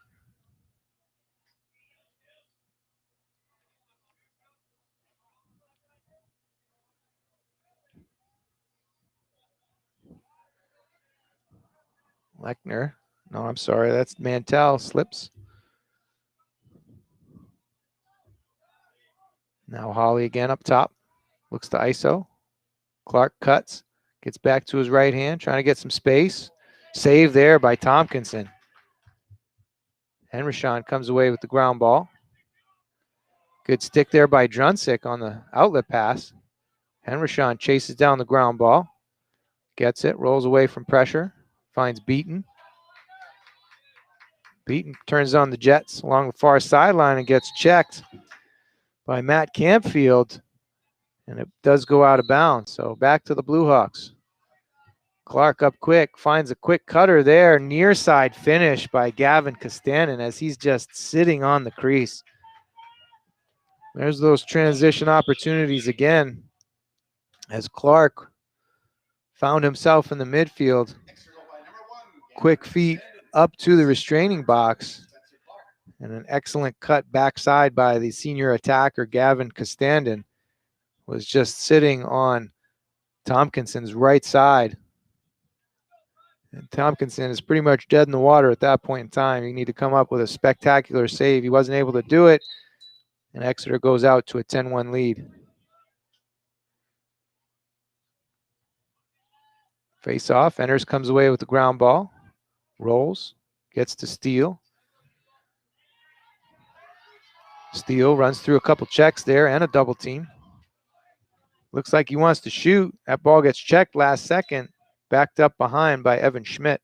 Lechner. No, I'm sorry. That's Mantell. Slips. Now Holly again up top. Looks to ISO. Clark cuts. Gets back to his right hand. Trying to get some space. Save there by Tompkinson. Henrishon comes away with the ground ball. Good stick there by Druncic on the outlet pass. Henrishon chases down the ground ball. Gets it. Rolls away from pressure. Finds Beaton. Beaton turns on the Jets along the far sideline and gets checked by Matt Campfield. And it does go out of bounds. So back to the Blue Hawks. Clark up quick. Finds a quick cutter there. Near side finish by Gavin Costanin as he's just sitting on the crease. There's those transition opportunities again as Clark found himself in the midfield. Quick feet up to the restraining box and an excellent cut backside by the senior attacker Gavin Costandin was just sitting on Tompkinson's right side. And Tompkinson is pretty much dead in the water at that point in time. You need to come up with a spectacular save. He wasn't able to do it, and Exeter goes out to a 10-1 lead. Face off. Enders comes away with the ground ball. Rolls. Gets to Steele. Steele runs through a couple checks there and a double team. Looks like he wants to shoot. That ball gets checked last second. Backed up behind by Evan Schmidt.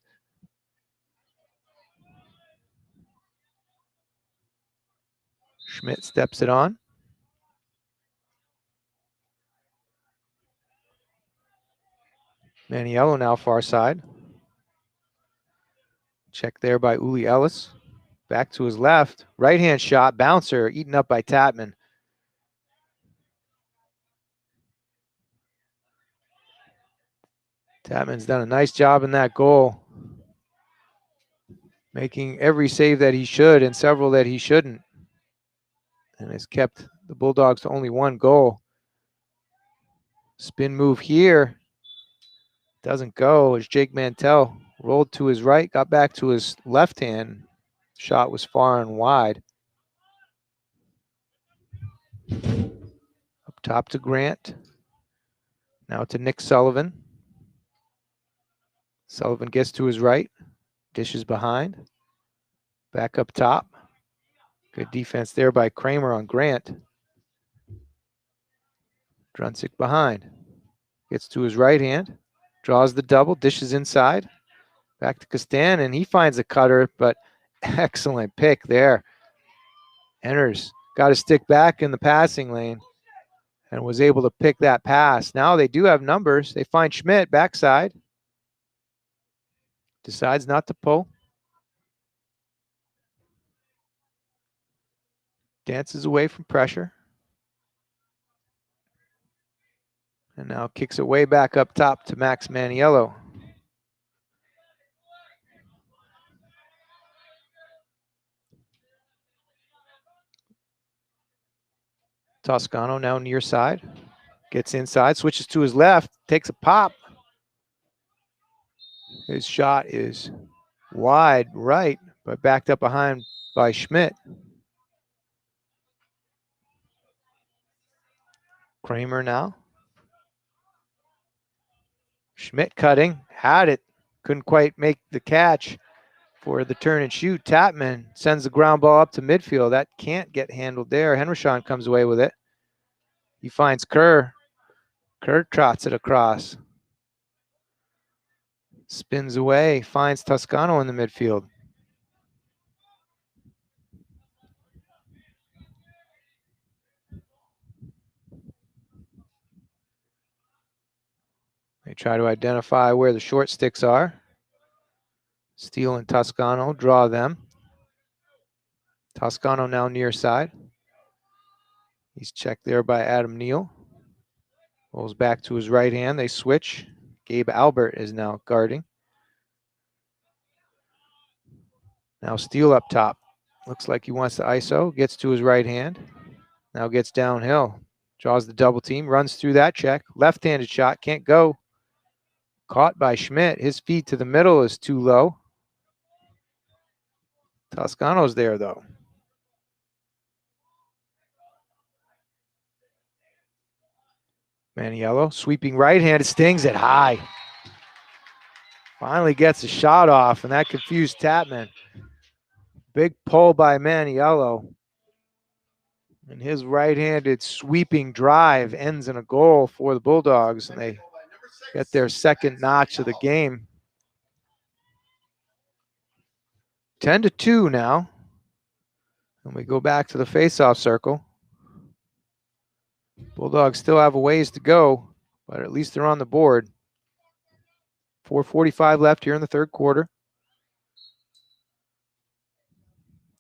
Schmidt steps it on. Maniello now far side. Check there by Uli Ellis. Back to his left. Right-hand shot. Bouncer eaten up by Tatman. Tatman's done a nice job in that goal. Making every save that he should and several that he shouldn't. And has kept the Bulldogs to only one goal. Spin move here. Doesn't go as Jake Mantell rolled to his right, got back to his left hand. Shot was far and wide. Up top to Grant. Now to Nick Sullivan. Sullivan gets to his right. Dishes behind. Back up top. Good defense there by Kramer on Grant. Druncic behind. Gets to his right hand. Draws the double. Dishes inside. Back to Castan, and he finds a cutter, but excellent pick there. Enters. Got to stick back in the passing lane and was able to pick that pass. Now they do have numbers. They find Schmidt backside. Decides not to pull. Dances away from pressure. And now kicks it way back up top to Max Maniello. Toscano now near side. Gets inside, switches to his left, takes a pop. His shot is wide right, but backed up behind by Schmidt. Kramer now. Schmidt cutting, had it, couldn't quite make the catch for the turn and shoot. Tatman sends the ground ball up to midfield. That can't get handled there. Henrishon comes away with it. He finds Kerr. Kerr trots it across. Spins away, finds Toscano in the midfield. They try to identify where the short sticks are. Steele and Toscano draw them. Toscano now near side. He's checked there by Adam Neal. Rolls back to his right hand. They switch. Gabe Albert is now guarding. Now Steele up top. Looks like he wants to ISO. Gets to his right hand. Now gets downhill. Draws the double team. Runs through that check. Left-handed shot. Can't go. Caught by Schmidt. His feed to the middle is too low. Toscano's there, though. Maniello, sweeping right-handed, stings it high. Finally gets a shot off, and that confused Tapman. Big pull by Maniello. And his right-handed sweeping drive ends in a goal for the Bulldogs, and they get their second notch of the game. 10-2 now. And we go back to the face-off circle. Bulldogs still have a ways to go, but at least they're on the board. 4:45 left here in the third quarter.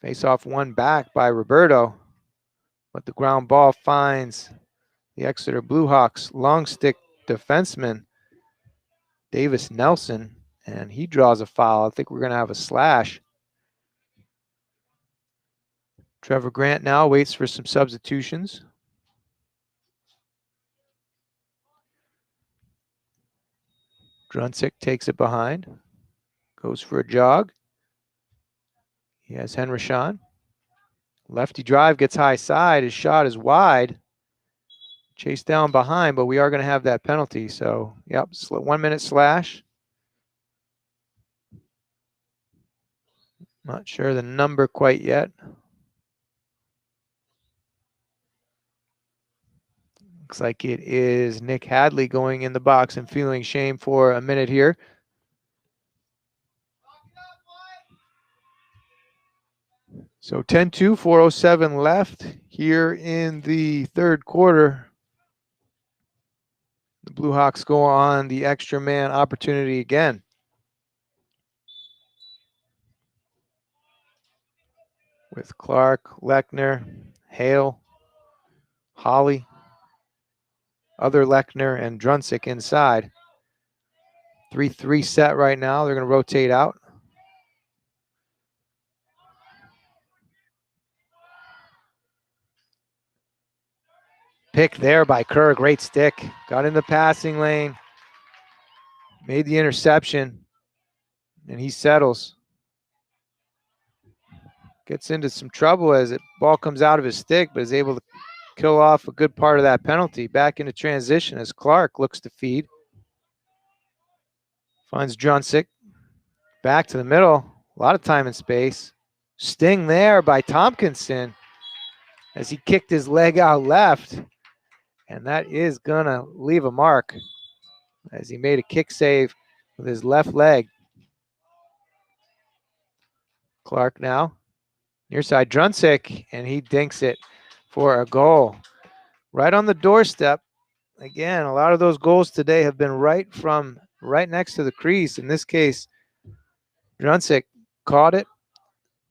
Face-off one back by Roberto, but the ground ball finds the Exeter Bluehawks long stick defenseman, Davis Nelson, and he draws a foul. I think we're going to have a slash. Trevor Grant now waits for some substitutions. Druncic takes it behind, goes for a jog. He has Henryshawn. Lefty drive gets high side. His shot is wide. Chased down behind, but we are going to have that penalty. So, yep, 1 minute slash. Not sure the number quite yet. Looks like it is Nick Hadley going in the box and feeling shame for a minute here. So 10-2, 4:07 left here in the third quarter. The Bluehawks go on the extra man opportunity again. With Clark, Lechner, Hale, Holly, other Lechner, and Druncic inside. 3-3 set right now. They're going to rotate out. Pick there by Kerr. Great stick. Got in the passing lane. Made the interception. And he settles. Gets into some trouble as the ball comes out of his stick, but is able to kill off a good part of that penalty. Back into transition as Clark looks to feed. Finds Druncic. Back to the middle. A lot of time and space. Sting there by Tompkinson as he kicked his leg out left. And that is going to leave a mark as he made a kick save with his left leg. Clark now. Near side Druncic, and he dinks it for a goal. Right on the doorstep. Again, a lot of those goals today have been right next to the crease. In this case, Druncic caught it,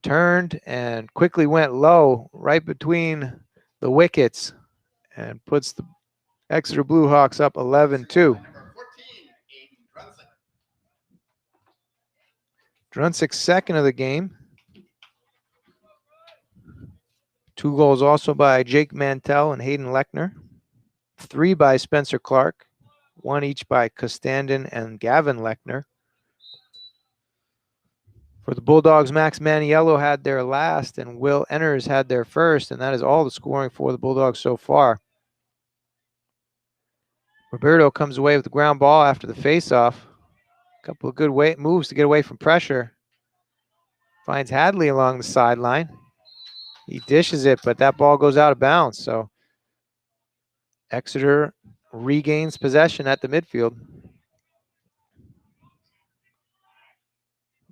turned, and quickly went low right between the wickets and puts the Exeter Bluehawks up 11-2. Druncic's second of the game. 2 goals also by Jake Mantell and Hayden Lechner. 3 by Spencer Clark. 1 each by Costandon and Gavin Lechner. For the Bulldogs, Max Maniello had their last and Will Enners had their first, and that is all the scoring for the Bulldogs so far. Roberto comes away with the ground ball after the faceoff. A couple of good moves to get away from pressure. Finds Hadley along the sideline. He dishes it, but that ball goes out of bounds. So Exeter regains possession at the midfield.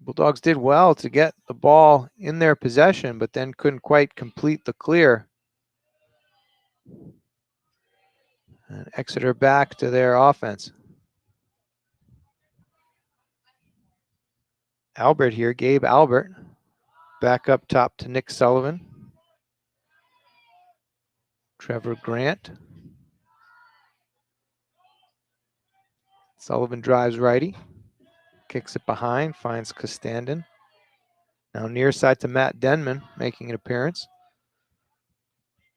Bulldogs did well to get the ball in their possession, but then couldn't quite complete the clear. And Exeter back to their offense. Albert here, Gabe Albert. Back up top to Nick Sullivan. Trevor Grant. Sullivan drives righty. Kicks it behind, finds Costandon. Now near side to Matt Denman, making an appearance.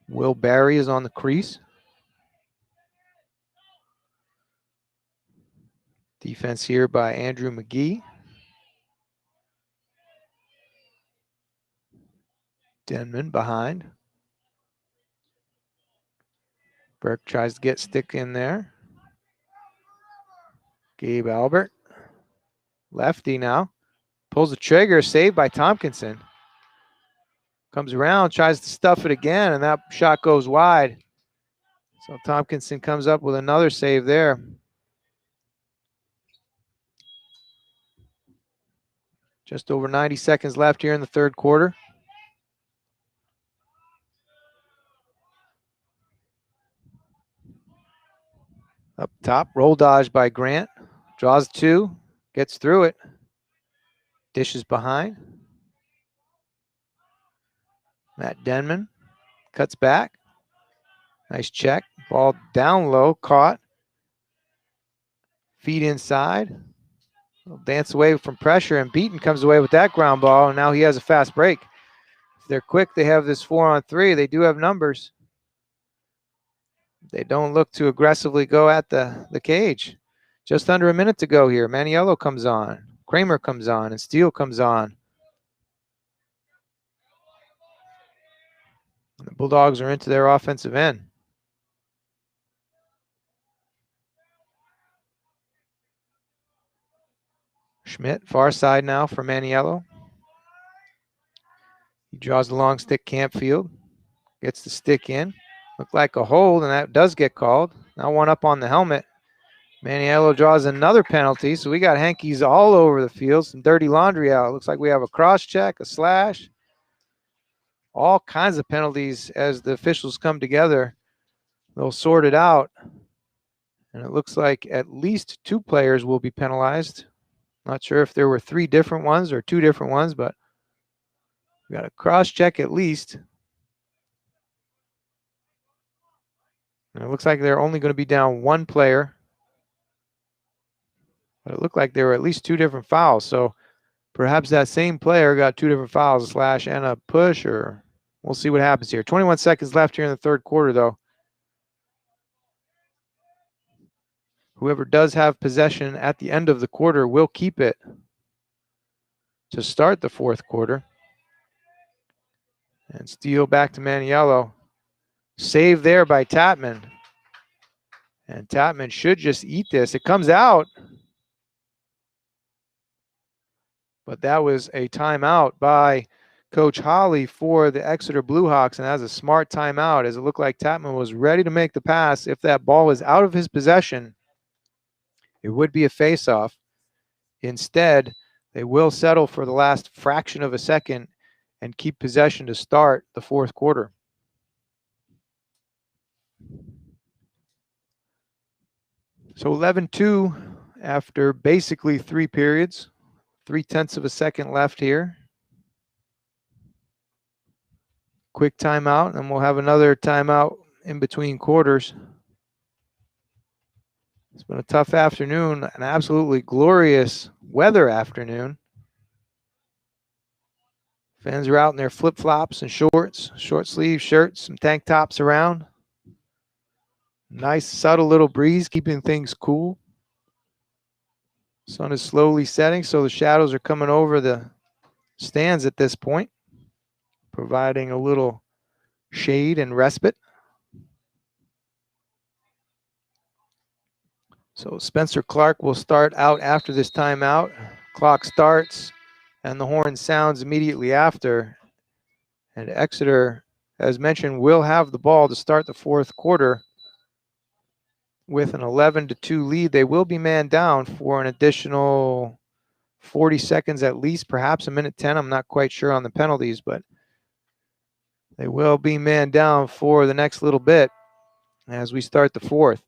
Will Barry is on the crease. Defense here by Andrew McGee. Denman behind. Burke tries to get stick in there. Gabe Albert. Lefty now. Pulls the trigger, saved by Tompkinson. Comes around, tries to stuff it again, and that shot goes wide. So Tompkinson comes up with another save there. Just over 90 seconds left here in the third quarter. Up top, roll dodge by Grant. Draws two, gets through it. Dishes behind. Matt Denman cuts back. Nice check. Ball down low, caught. Feet inside. Dance away from pressure, and Beaton comes away with that ground ball, and now he has a fast break. If they're quick, they have this 4-on-3. They do have numbers. They don't look to aggressively go at the cage. Just under a minute to go here. Maniello comes on. Kramer comes on, and Steele comes on. And the Bulldogs are into their offensive end. Schmidt, far side now for Maniello. He draws the long stick, Campfield. Gets the stick in. Looked like a hold, and that does get called. Now one up on the helmet. Maniello draws another penalty, so we got hankies all over the field. Some dirty laundry out. Looks like we have a cross check, a slash. All kinds of penalties as the officials come together. They'll sort it out. And it looks like at least 2 players will be penalized. Not sure if there were 3 different ones or 2 different ones, but we got a cross check at least. And it looks like they're only going to be down 1 player. But it looked like there were at least 2 different fouls. So perhaps that same player got 2 different fouls, a slash and a push, or we'll see what happens here. 21 seconds left here in the third quarter, though. Whoever does have possession at the end of the quarter will keep it to start the fourth quarter. And Steele back to Maniello. Save there by Tatman. And Tatman should just eat this. It comes out. But that was a timeout by Coach Holly for the Exeter Bluehawks. And that was a smart timeout, as it looked like Tatman was ready to make the pass. If that ball was out of his possession, it would be a face-off. Instead, they will settle for the last fraction of a second and keep possession to start the fourth quarter. So 11-2 after basically 3 periods. 0.3 of a second left here. Quick timeout, and we'll have another timeout in between quarters. It's been a tough afternoon, an absolutely glorious weather afternoon. Fans are out in their flip-flops and shorts, short sleeve shirts, some tank tops around. Nice, subtle little breeze, keeping things cool. Sun is slowly setting, so the shadows are coming over the stands at this point, providing a little shade and respite. So Spencer Clark will start out after this timeout. Clock starts, and the horn sounds immediately after. And Exeter, as mentioned, will have the ball to start the fourth quarter. With an 11-2 lead, they will be man down for an additional 40 seconds at least, perhaps a minute 10. I'm not quite sure on the penalties, but they will be man down for the next little bit as we start the fourth.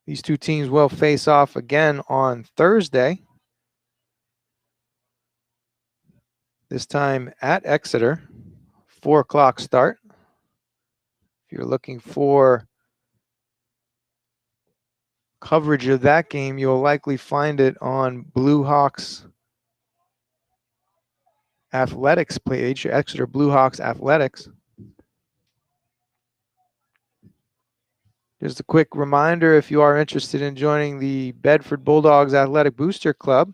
These two teams will face off again on Thursday. This time at Exeter, 4 o'clock start. If you're looking for coverage of that game, you'll likely find it on Blue Hawks Athletics page, Exeter Blue Hawks Athletics. Just a quick reminder, if you are interested in joining the Bedford Bulldogs Athletic Booster Club,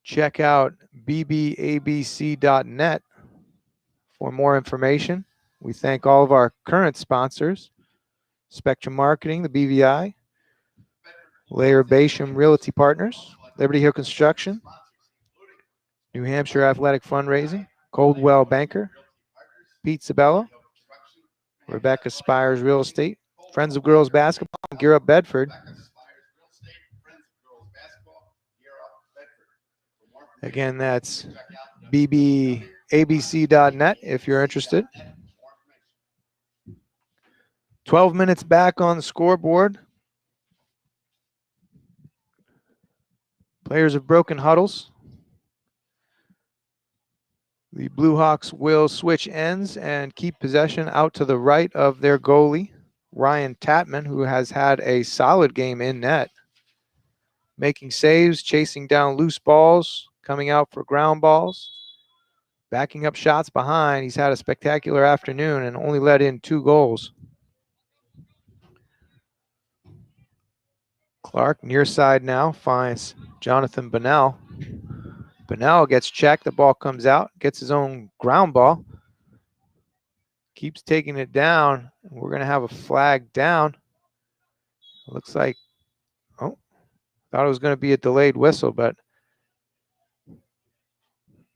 check out bbabc.net for more information. We thank all of our current sponsors: Spectrum Marketing, the BVI, Layer Basham Realty Partners, Liberty Hill Construction, New Hampshire Athletic Fundraising, Coldwell Banker, Pete Sabella, Rebecca Spires Real Estate, Friends of Girls Basketball, and Gear Up Bedford. Again, that's bbabc.net if you're interested. 12 minutes back on the scoreboard. Players have broken huddles. The Blue Hawks will switch ends and keep possession out to the right of their goalie, Ryan Tatman, who has had a solid game in net, making saves, chasing down loose balls, coming out for ground balls, backing up shots behind. He's had a spectacular afternoon and only let in 2 goals. Clark, near side now, finds Jonathan Bunnell. Bunnell gets checked. The ball comes out, gets his own ground ball, keeps taking it down. We're going to have a flag down. Looks like, oh, thought it was going to be a delayed whistle, but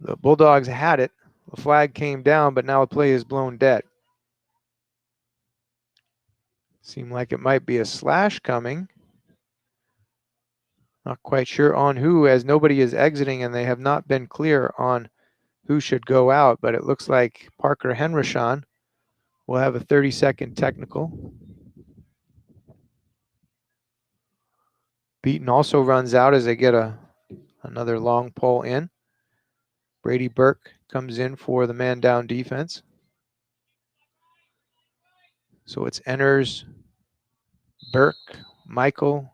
the Bulldogs had it. The flag came down, but now the play is blown dead. Seemed like it might be a slash coming. Not quite sure on who, as nobody is exiting and they have not been clear on who should go out, but it looks like Parker Henrishon will have a 30-second technical. Beaton also runs out as they get another long pull in. Brady Burke comes in for the man down defense. So it's Enners, Burke, Michael,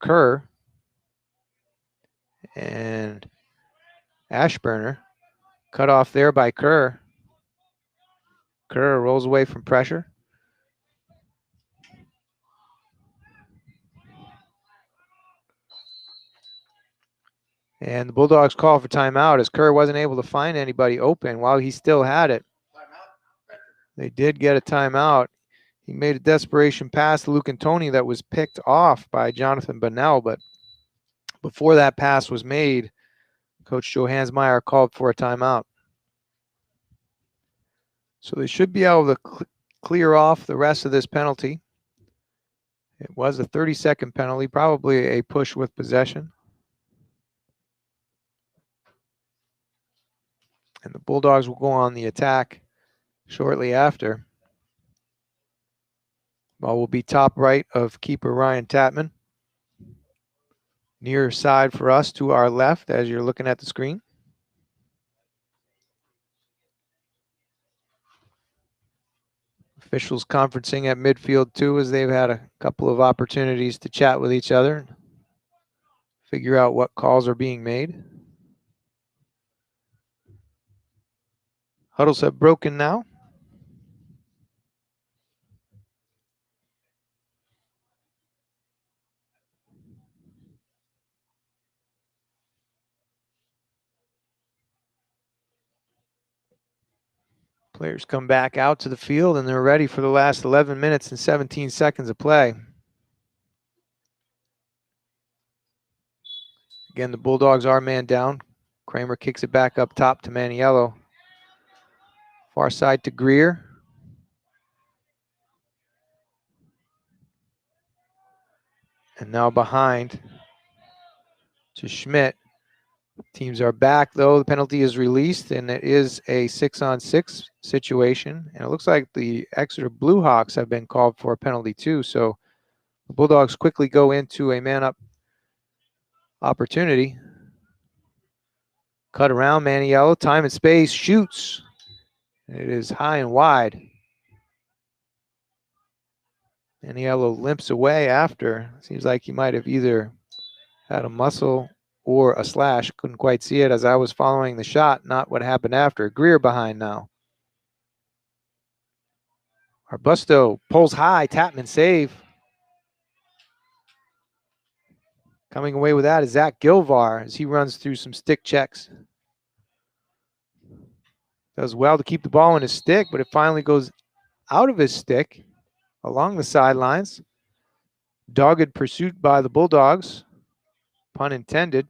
Kerr, and Ashburner. Cut off there by Kerr. Kerr rolls away from pressure. And the Bulldogs call for timeout as Kerr wasn't able to find anybody open while he still had it. They did get a timeout. He made a desperation pass to Luke Antoni that was picked off by Jonathan Bunnell, but before that pass was made, Coach Joe Hansmeyer called for a timeout. So they should be able to clear off the rest of this penalty. It was a 30-second penalty, probably a push with possession. And the Bulldogs will go on the attack shortly after. Ball will be top right of keeper Ryan Tatman. Near side for us to our left as you're looking at the screen. Officials conferencing at midfield too, as they've had a couple of opportunities to chat with each other, figure out what calls are being made. Huddles have broken now. Players come back out to the field and they're ready for the last 11 minutes and 17 seconds of play. Again, the Bulldogs are man down. Kramer kicks it back up top to Maniello. Far side to Greer. And now behind to Schmidt. Teams are back, though. The penalty is released, and it is a 6-on-6 situation. And it looks like the Exeter Blue Hawks have been called for a penalty, too. So the Bulldogs quickly go into a man-up opportunity. Cut around, Maniello, time and space, shoots. It is high and wide. Maniello limps away after. Seems like he might have either had a muscle or a slash. Couldn't quite see it as I was following the shot, not what happened after. Greer behind now. Arbusto pulls high, Tatman save. Coming away with that is Zach Gilvar as he runs through some stick checks. Does well to keep the ball in his stick, but it finally goes out of his stick along the sidelines. Dogged pursuit by the Bulldogs, pun intended.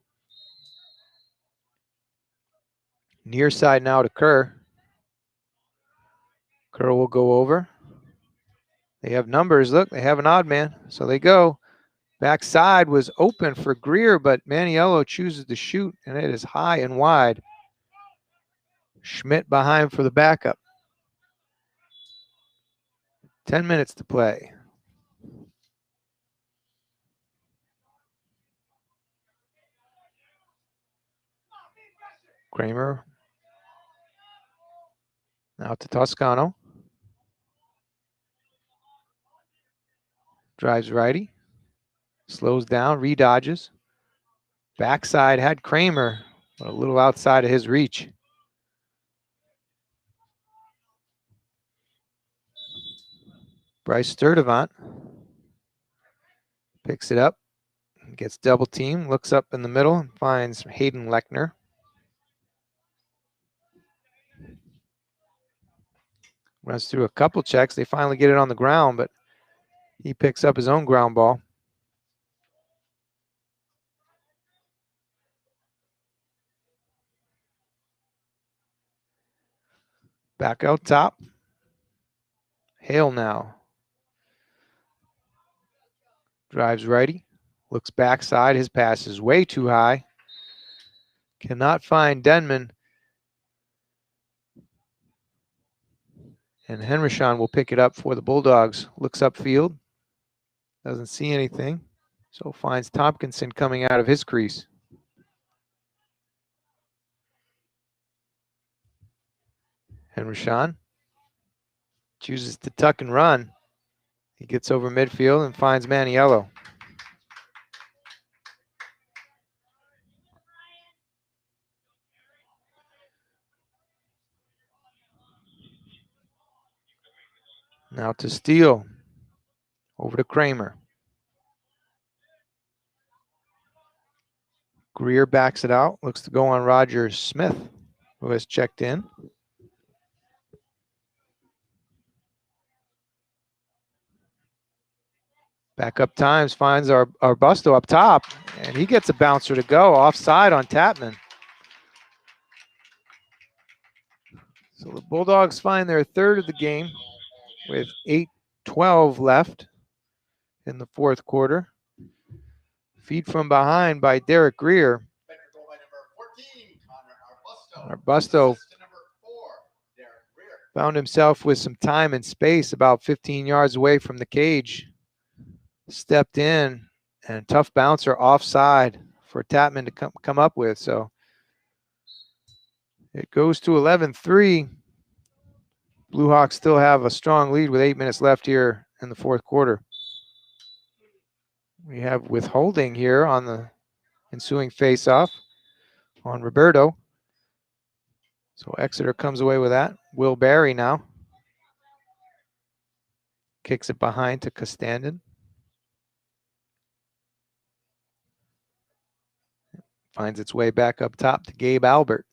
Near side now to Kerr. Kerr will go over. They have numbers. Look, they have an odd man. So they go. Backside was open for Greer, but Maniello chooses to shoot, and it is high and wide. Schmidt behind for the backup. 10 minutes to play. Kramer. Now to Toscano. Drives righty. Slows down, redodges. Backside had Kramer, but a little outside of his reach. Bryce Sturdivant picks it up, gets double teamed, looks up in the middle and finds Hayden Lechner. Runs through a couple checks. They finally get it on the ground, but he picks up his own ground ball. Back out top. Hale now. Drives righty. Looks backside. His pass is way too high. Cannot find Denman. And Henryshawn will pick it up for the Bulldogs. Looks upfield. Doesn't see anything. So finds Tompkinson coming out of his crease. Henryshawn chooses to tuck and run. He gets over midfield and finds Maniello. Now to Steele. Over to Kramer. Greer backs it out. Looks to go on Roger Smith, who has checked in. Backup times finds our Busto up top, and he gets a bouncer to go offside on Tapman. So the Bulldogs find their third of the game with 8:12 left in the fourth quarter. Feed from behind by Derek Greer. Arbusto found himself with some time and space about 15 yards away from the cage. Stepped in, and tough bouncer offside for Tapman to come up with. So it goes to 11-3. Blue Hawks still have a strong lead with 8 minutes left here in the fourth quarter. We have withholding here on the ensuing face-off on Roberto. So Exeter comes away with that. Will Barry now kicks it behind to Costandon. Finds its way back up top to Gabe Albert.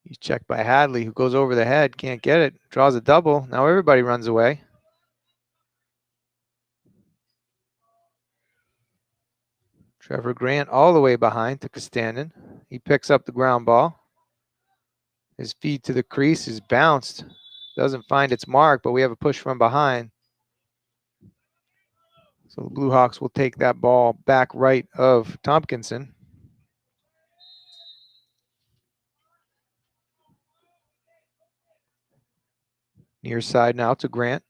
He's checked by Hadley, who goes over the head, can't get it, draws a double. Now everybody runs away. Trevor Grant all the way behind to Costandon. He picks up the ground ball. His feed to the crease is bounced. Doesn't find its mark, but we have a push from behind. So the Blue Hawks will take that ball back right of Tompkinson. Near side now to Grant.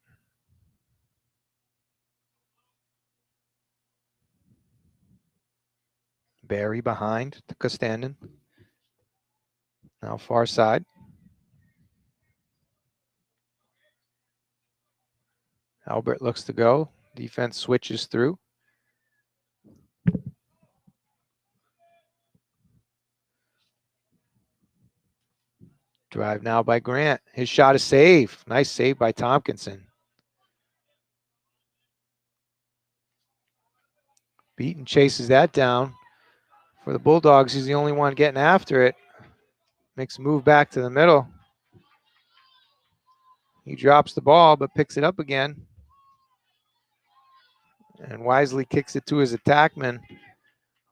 Barry behind to Costandon. Now far side. Albert looks to go. Defense switches through. Drive now by Grant. His shot is safe. Nice save by Tompkinson. Beaton chases that down. For the Bulldogs, he's the only one getting after it. Makes a move back to the middle. He drops the ball, but picks it up again. And wisely kicks it to his attackman,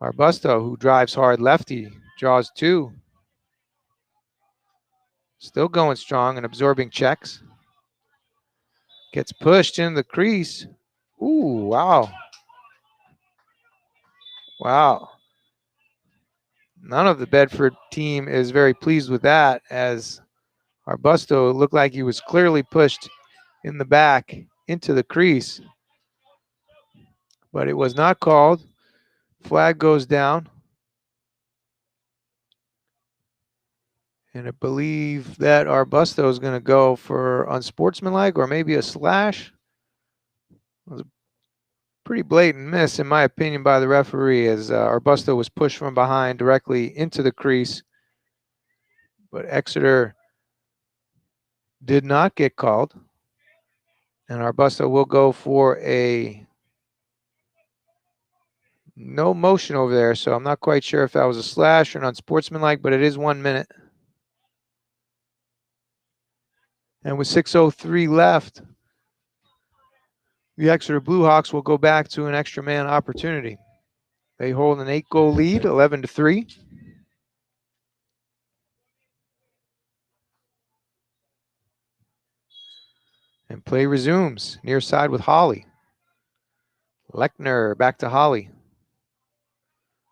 Arbusto, who drives hard lefty, draws two. Still going strong and absorbing checks. Gets pushed in the crease. Ooh, wow. Wow. None of the Bedford team is very pleased with that, as Arbusto looked like he was clearly pushed in the back into the crease. But it was not called. Flag goes down. And I believe that Arbusto is going to go for unsportsmanlike or maybe a slash. It was a pretty blatant miss, in my opinion, by the referee, as Arbusto was pushed from behind directly into the crease. But Exeter did not get called. And Arbusto will go for a no motion over there. So I'm not quite sure if that was a slash or an unsportsmanlike, but it is 1 minute. And with 6:03 left, the Exeter Bluehawks will go back to an extra man opportunity. They hold an 8-goal lead, 11-3. And play resumes near side with Holly. Lechner back to Holly.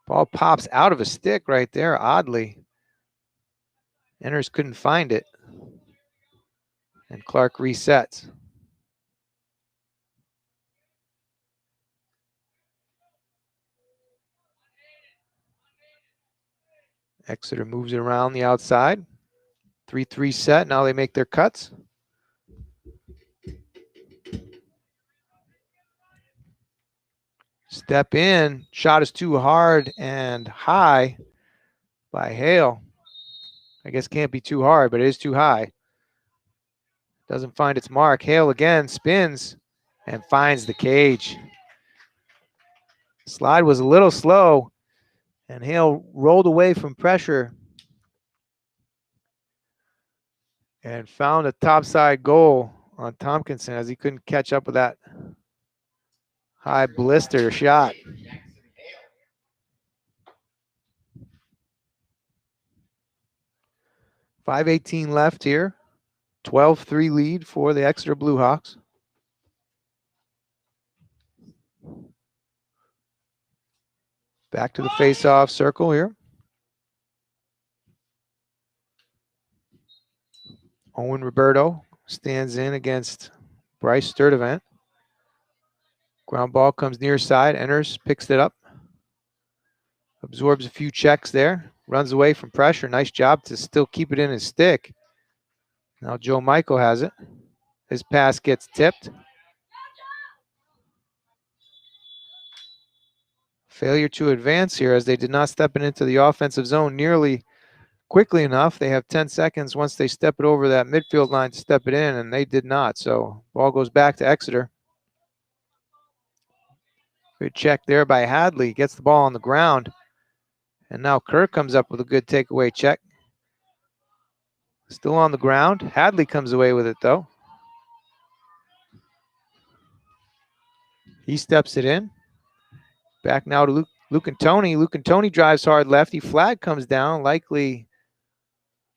Ball pops out of a stick right there, oddly. Enders couldn't find it. And Clark resets. Exeter moves it around the outside. 3-3 set. Now they make their cuts. Step in. Shot is too hard and high by Hale. I guess can't be too hard, but it is too high. Doesn't find its mark. Hale again spins and finds the cage. Slide was a little slow, and Hale rolled away from pressure and found a topside goal on Tompkinson, as he couldn't catch up with that high blister shot. .518 left here. 12-3 lead for the Exeter Bluehawks. Back to the face-off circle here. Owen Roberto stands in against Bryce Sturdivant. Ground ball comes near side. Enders picks it up. Absorbs a few checks there. Runs away from pressure. Nice job to still keep it in his stick. Now Joe Michael has it. His pass gets tipped. Failure to advance here, as they did not step it into the offensive zone nearly quickly enough. They have 10 seconds once they step it over that midfield line to step it in, and they did not. So ball goes back to Exeter. Good check there by Hadley. Gets the ball on the ground. And now Kirk comes up with a good takeaway check. Still on the ground. Hadley comes away with it, though. He steps it in. Back now to Luke and Tony. Luke and Tony drives hard lefty. Flag comes down, likely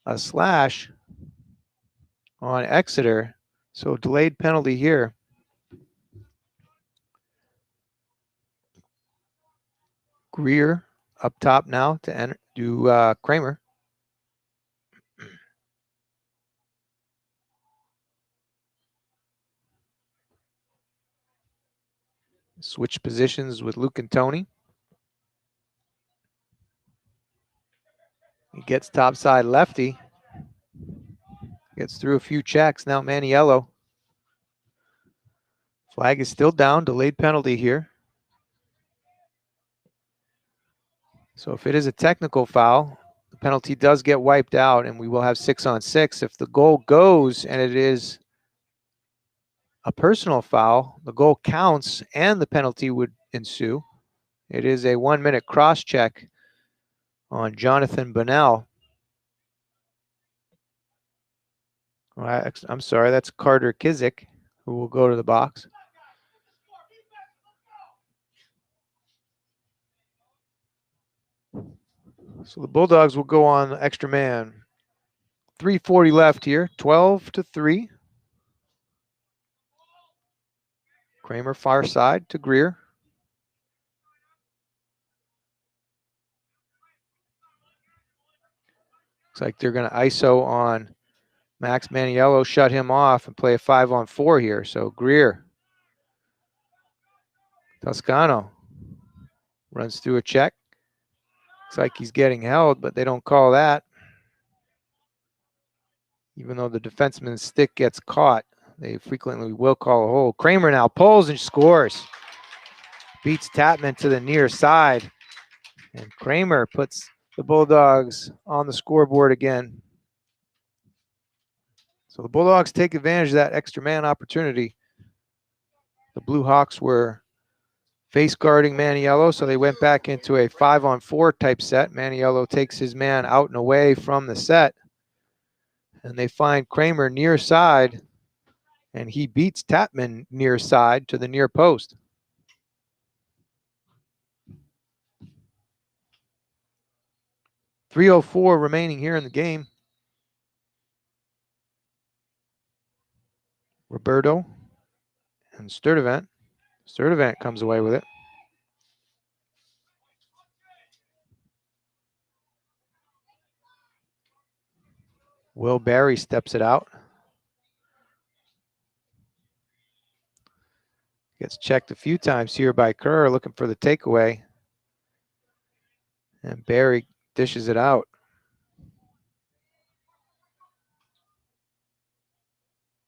a slash on Exeter. So delayed penalty here. Greer up top now to Kramer. Switch positions with Luke and Tony. He gets topside lefty. Gets through a few checks. Now Maniello. Flag is still down. Delayed penalty here. So if it is a technical foul, the penalty does get wiped out, and we will have 6-on-6. If the goal goes and it is a personal foul, the goal counts and the penalty would ensue. It is a 1-minute cross check on Jonathan Bunnell. I'm sorry, that's Carter Kizik, who will go to the box. So the Bulldogs will go on extra man. 3:40 left here, 12-3. Kramer far side to Greer. Looks like they're going to ISO on Max Maniello, shut him off, and play a 5-on-4 here. So Greer. Toscano runs through a check. Looks like he's getting held, but they don't call that. Even though the defenseman's stick gets caught, they frequently will call a hold. Kramer now pulls and scores. Beats Tatman to the near side. And Kramer puts the Bulldogs on the scoreboard again. So the Bulldogs take advantage of that extra man opportunity. The Blue Hawks were face guarding Maniello, so they went back into a 5-on-4 type set. Maniello takes his man out and away from the set. And they find Kramer near side, and he beats Tatman near side to the near post. .304 remaining here in the game. Roberto and Sturdivant. Sturdivant comes away with it. Will Barry steps it out. Gets checked a few times here by Kerr, looking for the takeaway. And Barry dishes it out.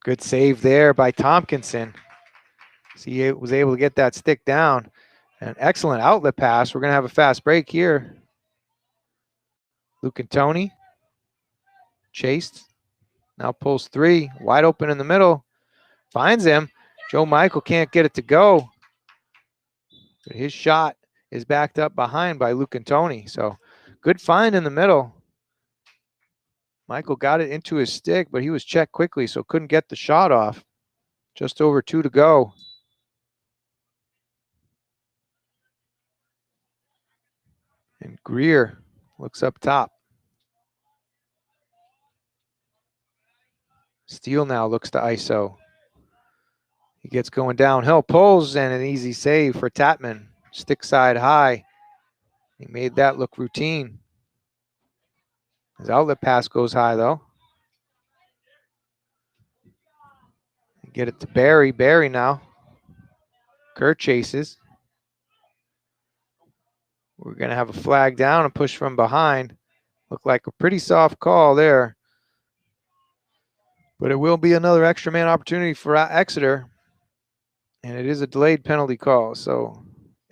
Good save there by Tompkinson. So he was able to get that stick down. An excellent outlet pass. We're going to have a fast break here. Luke and Tony. Chased. Now pulls 3. Wide open in the middle. Finds him. Joe Michael can't get it to go. But his shot is backed up behind by Luke and Tony. So good find in the middle. Michael got it into his stick, but he was checked quickly, so couldn't get the shot off. Just over 2 to go. And Greer looks up top. Steele now looks to ISO. He gets going downhill, pulls, and an easy save for Tatman. Stick side high. He made that look routine. His outlet pass goes high, though. Get it to Barry. Barry now. Kerr chases. We're going to have a flag down and push from behind. Looked like a pretty soft call there. But it will be another extra man opportunity for Exeter. And it is a delayed penalty call. So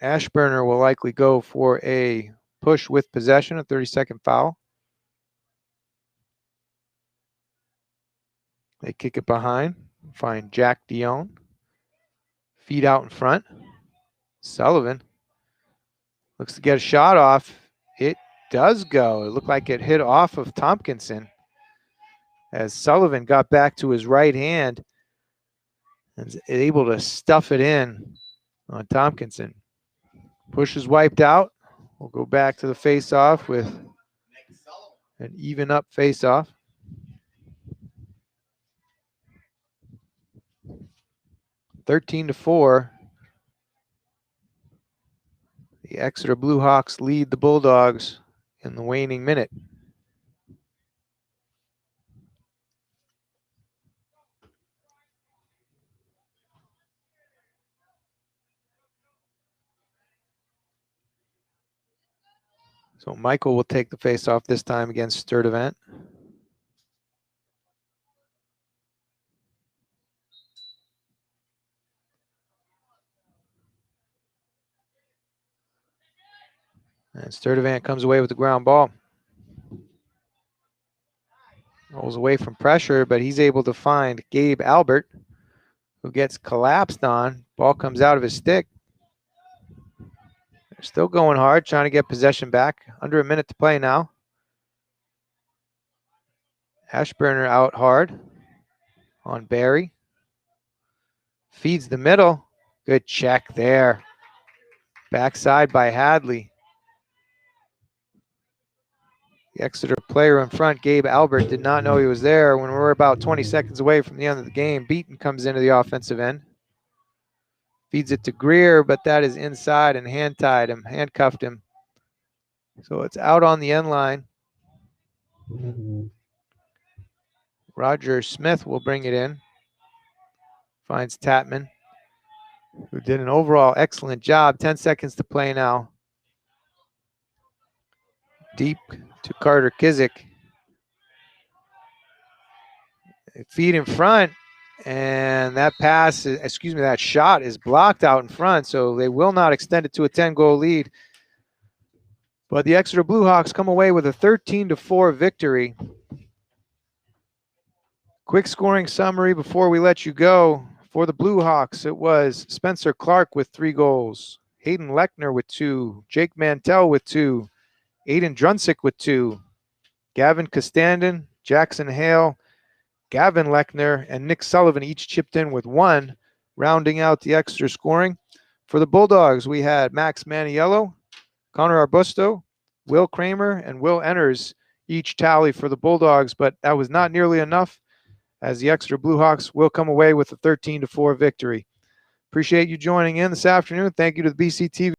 Ashburner will likely go for a push with possession, a 30-second foul. They kick it behind. Find Jack Dion. Feet out in front. Sullivan looks to get a shot off. It does go. It looked like it hit off of Tompkinson as Sullivan got back to his right hand and is able to stuff it in on Tompkinson. Push is wiped out. We'll go back to the face-off with an even up face-off. (13-4). The Exeter Blue Hawks lead the Bulldogs in the waning minute. So Michael will take the face-off this time against Sturdivant. And Sturdivant comes away with the ground ball. Rolls away from pressure, but he's able to find Gabe Albert, who gets collapsed on. Ball comes out of his stick. still going hard, trying to get possession back. Under a minute to play now. Ashburner out hard on Barry. Feeds the middle. Good check there. Backside by Hadley. The Exeter player in front, Gabe Albert, did not know he was there. When we're about 20 seconds away from the end of the game, Beaton comes into the offensive end. Feeds it to Greer, but that is inside and hand-tied him, handcuffed him. So it's out on the end line. Roger Smith will bring it in. Finds Tatman, who did an overall excellent job. 10 seconds to play now. Deep to Carter Kizik. Feed in front, and that pass, that shot is blocked out in front, so they will not extend it to a 10-goal lead. But the Exeter Bluehawks come away with a 13-4 victory. Quick scoring summary before we let you go. For the Bluehawks, it was Spencer Clark with 3 goals, Hayden Lechner with 2, Jake Mantell with 2, Aiden Drunsick with 2, Gavin Costandon, Jackson Hale, Gavin Lechner, and Nick Sullivan each chipped in with 1, rounding out the Exeter scoring. For the Bulldogs, we had Max Maniello, Connor Arbusto, Will Kramer, and Will Enners each tally for the Bulldogs, but that was not nearly enough, as the Exeter Bluehawks will come away with a 13-4 victory. Appreciate you joining in this afternoon. Thank you to the BCTV.